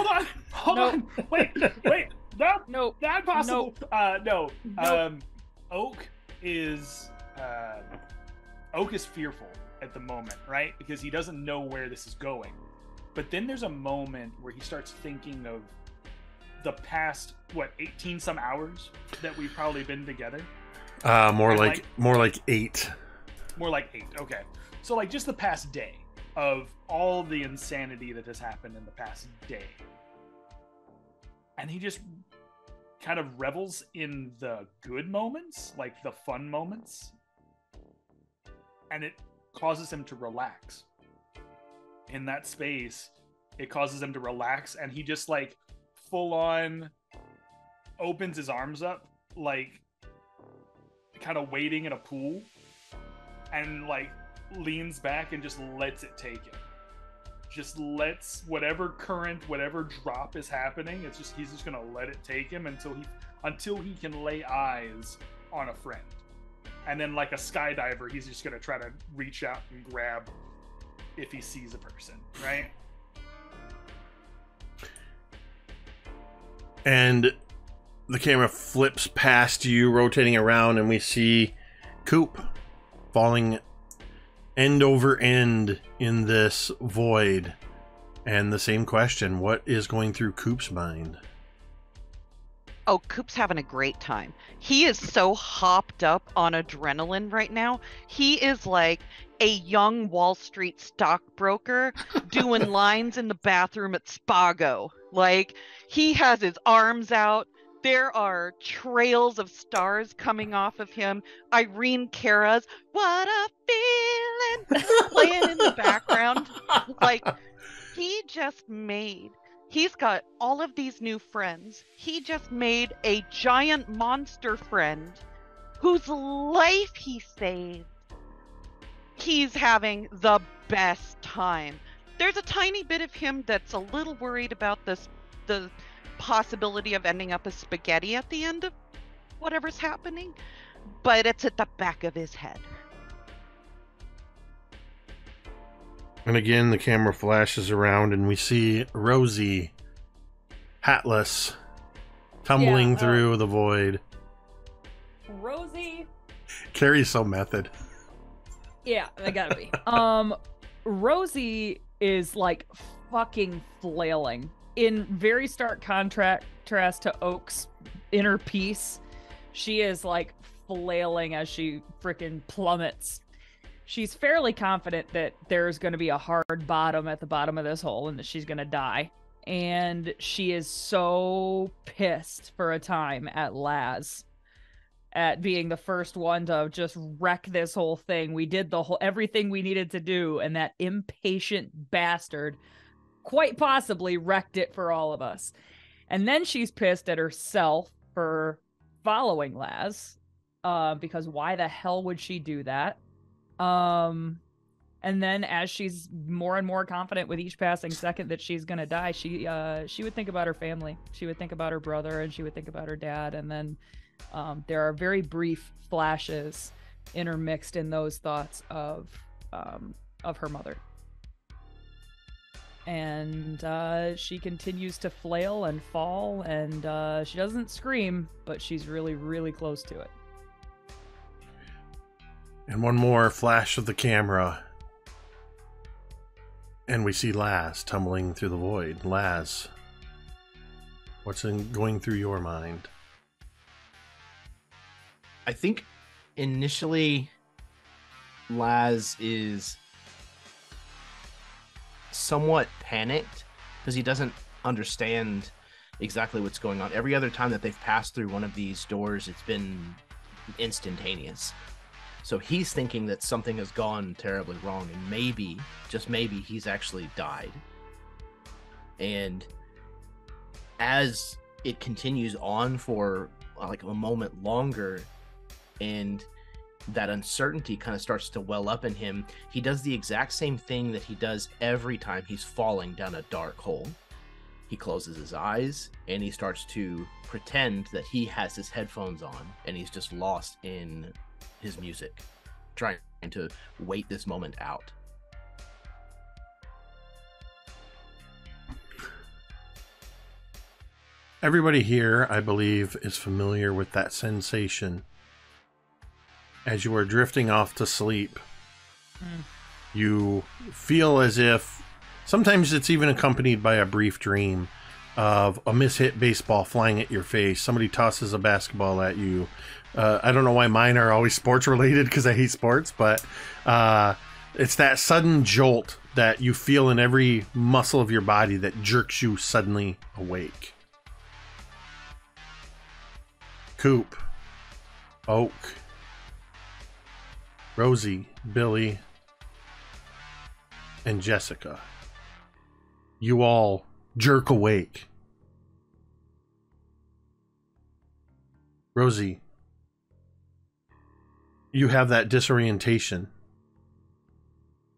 Hold on. Wait. No, not possible. No. Oak is fearful at the moment, right? Because he doesn't know where this is going. But then there's a moment where he starts thinking of the past 18 some hours that we've probably been together. More like 8. More like 8. Okay. So like just the past day of all the insanity that has happened in the past day. And he just kind of revels in the good moments, like the fun moments. And it causes him to relax. In that space, it causes him to relax, and he just like full on opens his arms up, like kind of waiting in a pool, and like leans back and just lets it take him. Just lets whatever current, whatever drop is happening, he's just gonna let it take him until he can lay eyes on a friend. And then like a skydiver, he's just gonna try to reach out and grab if he sees a person, right? And the camera flips past you, rotating around, and we see Coop falling end over end in this void. And the same question, what is going through Coop's mind? Oh, Coop's having a great time. He is so hopped up on adrenaline right now. He is like a young Wall Street stockbroker doing lines in the bathroom at Spago. Like, he has his arms out. There are trails of stars coming off of him. Irene Cara's "What a Feeling" playing in the background. Like, he's got all of these new friends. He just made a giant monster friend whose life he saved. He's having the best time. There's a tiny bit of him that's a little worried about the possibility of ending up as spaghetti at the end of whatever's happening, but it's at the back of his head. And again, the camera flashes around and we see Rosie, hatless, tumbling through the void. Rosie. Carrie's so method. Yeah, they gotta be. Rosie is like fucking flailing in very stark contrast to Oak's inner peace. She is like flailing as she freaking plummets. She's fairly confident that there's going to be a hard bottom at the bottom of this hole and that she's going to die. And she is so pissed for a time at Laz, at being the first one to just wreck this whole thing. We did everything we needed to do, and that impatient bastard quite possibly wrecked it for all of us. And then she's pissed at herself for following Laz, because why the hell would she do that? And then as she's more and more confident with each passing second that she's gonna die, she would think about her family. She would think about her brother, and she would think about her dad. And then there are very brief flashes intermixed in those thoughts of her mother. And she continues to flail and fall, and she doesn't scream, but she's really, really close to it. And one more flash of the camera, and we see Laz tumbling through the void. Laz, what's going through your mind? I think initially Laz is somewhat panicked because he doesn't understand exactly what's going on. Every other time that they've passed through one of these doors, it's been instantaneous. So he's thinking that something has gone terribly wrong, and maybe, just maybe, he's actually died. And as it continues on for like a moment longer, and that uncertainty kind of starts to well up in him, he does the exact same thing that he does every time he's falling down a dark hole. He closes his eyes and he starts to pretend that he has his headphones on and he's just lost in his music, trying to wait this moment out. Everybody here, I believe, is familiar with that sensation. As you are drifting off to sleep, you feel as if, sometimes it's even accompanied by a brief dream of a mishit baseball flying at your face. Somebody tosses a basketball at you. I don't know why mine are always sports related because I hate sports, but it's that sudden jolt that you feel in every muscle of your body that jerks you suddenly awake. Coop, Oak, Rosie, Billy, and Jessica. You all jerk awake. Rosie, you have that disorientation.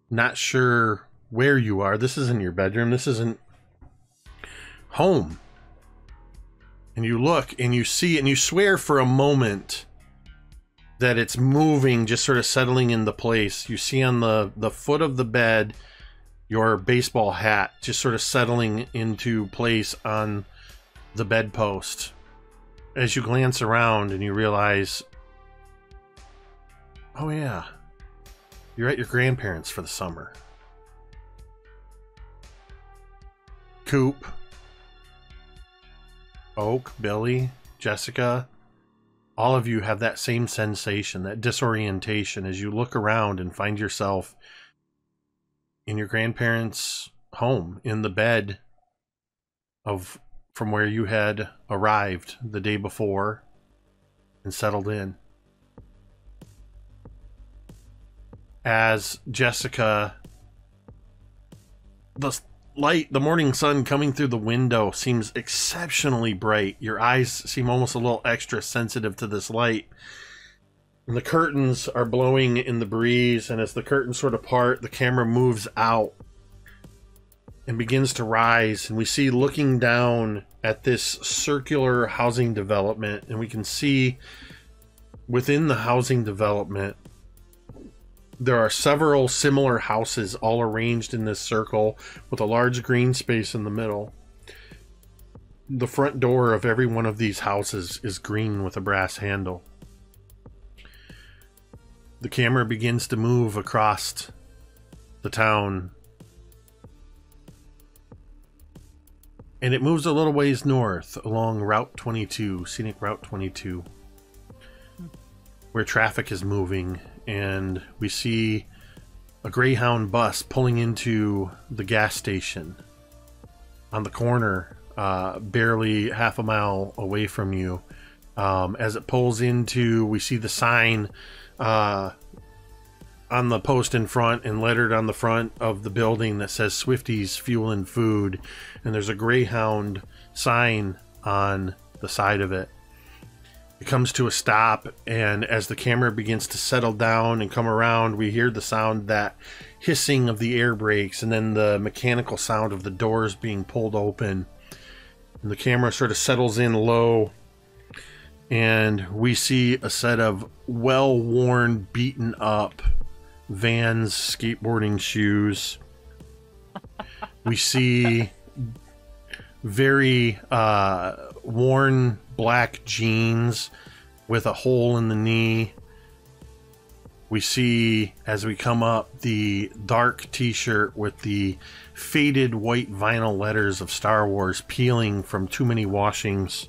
Not sure where you are. This isn't your bedroom. This isn't home. And you look and you see and you swear for a moment that it's moving, just sort of settling into place. You see on the foot of the bed your baseball hat just sort of settling into place on the bedpost. As you glance around and you realize, oh yeah, you're at your grandparents' for the summer. Coop, Oak, Billy, Jessica, all of you have that same sensation, that disorientation as you look around and find yourself in your grandparents' home, in the bed from where you had arrived the day before and settled in. As Jessica, the morning sun coming through the window seems exceptionally bright. Your eyes seem almost a little extra sensitive to this light. And the curtains are blowing in the breeze, and as the curtains sort of part, the camera moves out and begins to rise, and we see looking down at this circular housing development, and we can see within the housing development there are several similar houses all arranged in this circle with a large green space in the middle. The front door of every one of these houses is green with a brass handle. The camera begins to move across the town. And it moves a little ways north along Route 22, scenic Route 22, where traffic is moving, and we see a Greyhound bus pulling into the gas station on the corner, barely half a mile away from you. As it pulls into, we see the sign on the post in front and lettered on the front of the building that says Swifties Fuel and Food, and there's a Greyhound sign on the side of it. It comes to a stop, and as the camera begins to settle down and come around, we hear the sound, that hissing of the air brakes, and then the mechanical sound of the doors being pulled open. And the camera sort of settles in low, and we see a set of well-worn, beaten up Vans skateboarding shoes. We see very worn black jeans with a hole in the knee. We see, as we come up, the dark t-shirt with the faded white vinyl letters of Star Wars peeling from too many washings.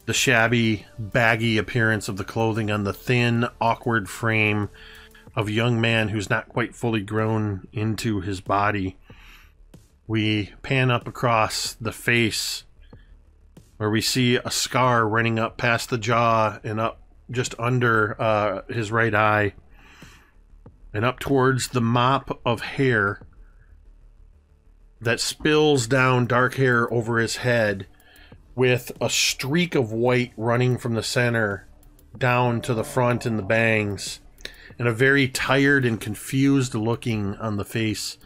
The shabby, baggy appearance of the clothing on the thin, awkward frame of a young man who's not quite fully grown into his body. We pan up across the face, where we see a scar running up past the jaw and up just under his right eye, and up towards the mop of hair that spills down, dark hair over his head, with a streak of white running from the center down to the front and the bangs, and a very tired and confused looking on the face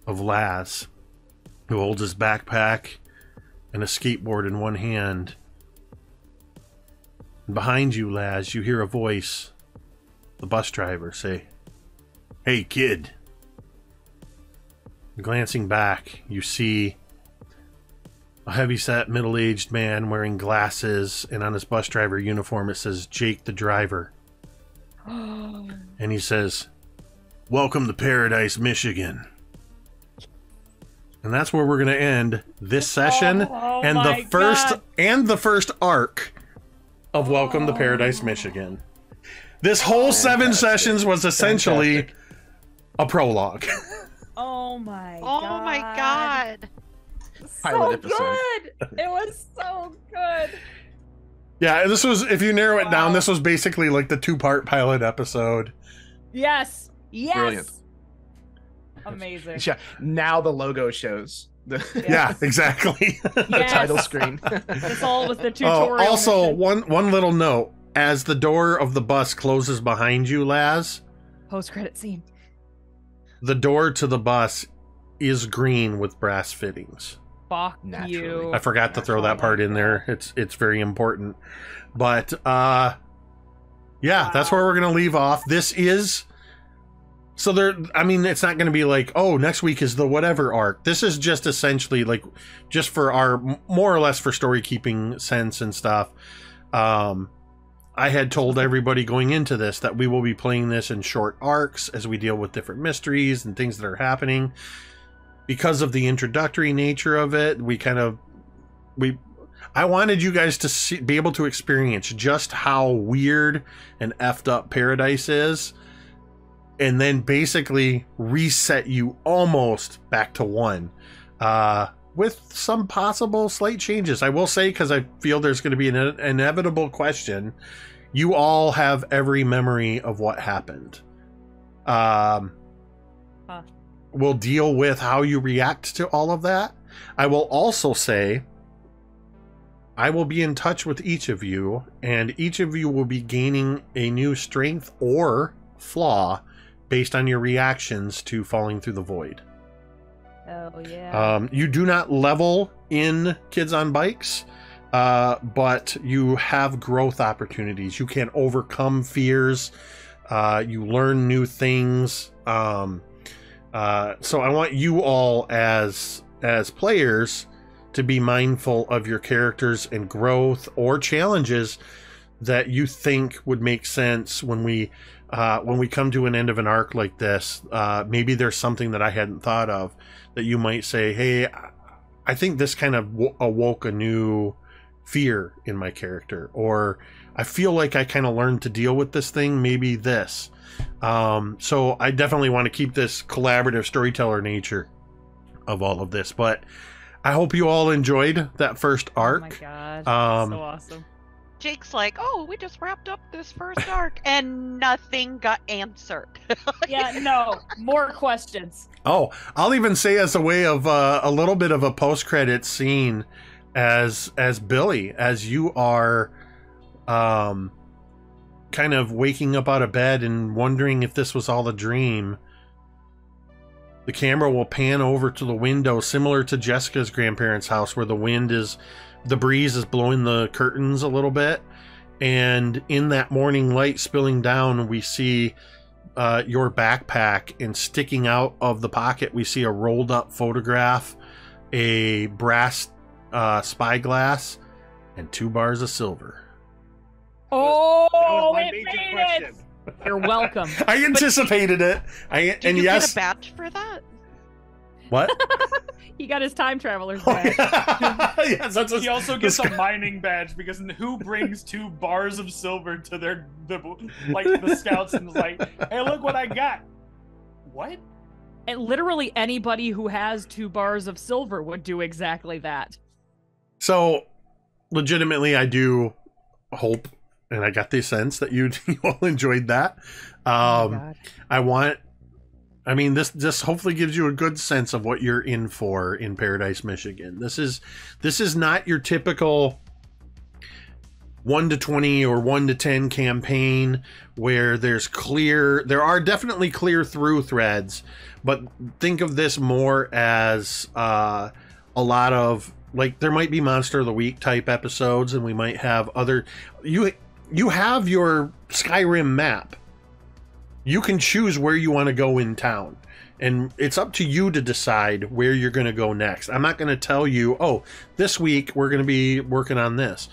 of Laz, who holds his backpack and a skateboard in one hand. And behind you, Laz, you hear a voice, the bus driver, say, "Hey, kid." Glancing back, you see a heavy-set, middle-aged man wearing glasses, and on his bus driver uniform it says Jake the driver. And he says, "Welcome to Paradise, Michigan." And that's where we're going to end this session and the first arc of Welcome to Paradise, Michigan. This whole 7 sessions was essentially a prologue. Oh my god. Oh my god. So good. It was so good. Yeah, this was, if you narrow it down, this was basically like the 2-part pilot episode. Yes. Yes. Brilliant. Amazing. Yeah, now the logo shows. Yeah, exactly. The title screen. It's all with the tutorial. Also, one little note. As the door of the bus closes behind you, Laz, post-credit scene. The door to the bus is green with brass fittings. Fuck Naturally. you. I forgot to throw that part in there. It's very important. But yeah, that's where we're gonna leave off. This is it's not gonna be like, oh, next week is the whatever arc. This is just essentially like just for our more or less for story keeping sense and stuff. I had told everybody going into this that we will be playing this in short arcs as we deal with different mysteries and things that are happening. Because of the introductory nature of it, I wanted you guys to be able to experience just how weird and effed up Paradise is, and then basically reset you almost back to 1, with some possible slight changes. I will say, because I feel there's going to be an inevitable question, you all have every memory of what happened. We'll deal with how you react to all of that. I will also say I will be in touch with each of you, and each of you will be gaining a new strength or flaw based on your reactions to falling through the void. Oh yeah. You do not level in Kids on Bikes, but you have growth opportunities. You can overcome fears. You learn new things. So I want you all as players to be mindful of your characters and growth or challenges that you think would make sense when we when we come to an end of an arc like this, maybe there's something that I hadn't thought of that you might say, hey, I think this kind of awoke a new fear in my character, or I feel like I kind of learned to deal with this thing, maybe this. So I definitely want to keep this collaborative storyteller nature of all of this, but I hope you all enjoyed that first arc. Oh my gosh, that's so awesome. Jake's like, oh, we just wrapped up this first arc and nothing got answered. Yeah, no, more questions. Oh, I'll even say as a way of a little bit of a post-credit scene as Billy, as you are kind of waking up out of bed and wondering if this was all a dream. The camera will pan over to the window, similar to Jessica's grandparents' house, where the breeze is blowing the curtains a little bit. And in that morning light spilling down, we see your backpack, and sticking out of the pocket, we see a rolled up photograph, a brass spyglass, and 2 bars of silver. Oh, my it major made question. it! You're welcome. I anticipated it. Did you get a badge for that? What? He got his time traveler's badge. Yes, that's He also gets a mining badge, because who brings 2 bars of silver to the scouts and is like, hey, look what I got. What? And literally anybody who has 2 bars of silver would do exactly that. So, legitimately, I do hope, and I got the sense that you all enjoyed that. Oh my God. This hopefully gives you a good sense of what you're in for in Paradise, Michigan. This is not your typical 1 to 20 or 1 to 10 campaign where there are definitely clear through threads, but think of this more as a lot of, like, there might be Monster of the Week type episodes, and we might have other, you have your Skyrim map. You can choose where you want to go in town, and it's up to you to decide where you're going to go next. I'm not going to tell you, oh, this week we're going to be working on this.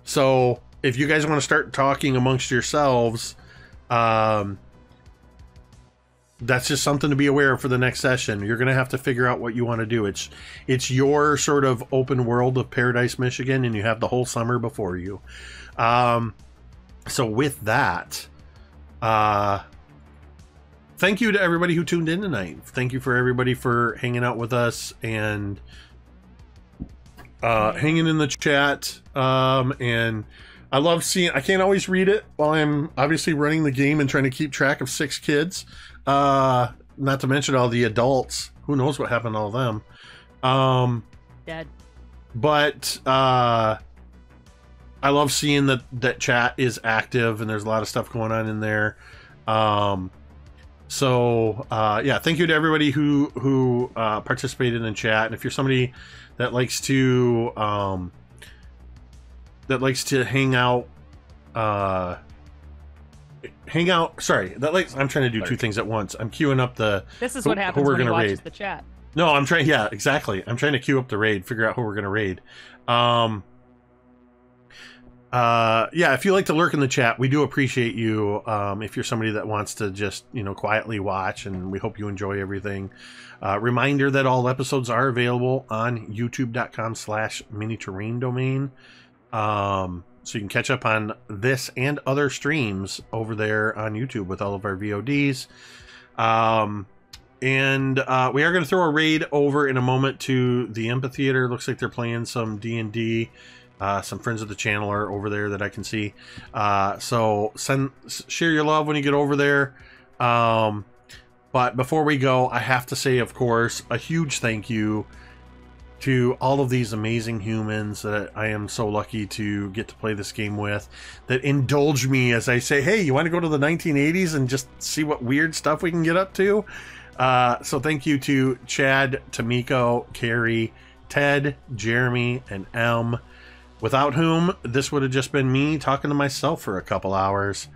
So if you guys want to start talking amongst yourselves, that's just something to be aware of for the next session. You're going to have to figure out what you want to do. It's your sort of open world of Paradise, Michigan, and you have the whole summer before you. So with that, thank you to everybody who tuned in tonight. Thank you for everybody for hanging out with us and hanging in the chat. And I love seeing, I can't always read it while I'm obviously running the game and trying to keep track of 6 kids. Not to mention all the adults. Who knows what happened to all of them. Dead. But I love seeing that chat is active and there's a lot of stuff going on in there. So yeah, thank you to everybody who participated in chat. And if you're somebody that likes to hang out, I'm trying to do 2 things at once. I'm queuing up this is what happens when you watch the chat. No, I'm trying. Yeah, exactly. I'm trying to queue up the raid, figure out who we're going to raid. Yeah, if you like to lurk in the chat, we do appreciate you. If you're somebody that wants to just, quietly watch, and we hope you enjoy everything. Reminder that all episodes are available on youtube.com/miniterrain domain. So you can catch up on this and other streams over there on YouTube with all of our VODs. And we are going to throw a raid over in a moment to the Amphitheater. Looks like they're playing some D&D. Some friends of the channel are over there that I can see. So share your love when you get over there. But before we go, I have to say, of course, a huge thank you to all of these amazing humans that I am so lucky to get to play this game with, that indulge me as I say, hey, you want to go to the 1980s and just see what weird stuff we can get up to? So thank you to Chad, Tamiko, Carrie, Ted, Jeremy, and Elm, without whom this would have just been me talking to myself for a couple hours.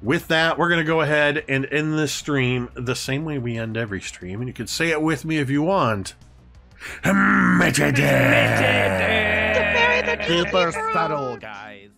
With that, we're going to go ahead and end this stream the same way we end every stream, and you can say it with me if you want. Super subtle, guys.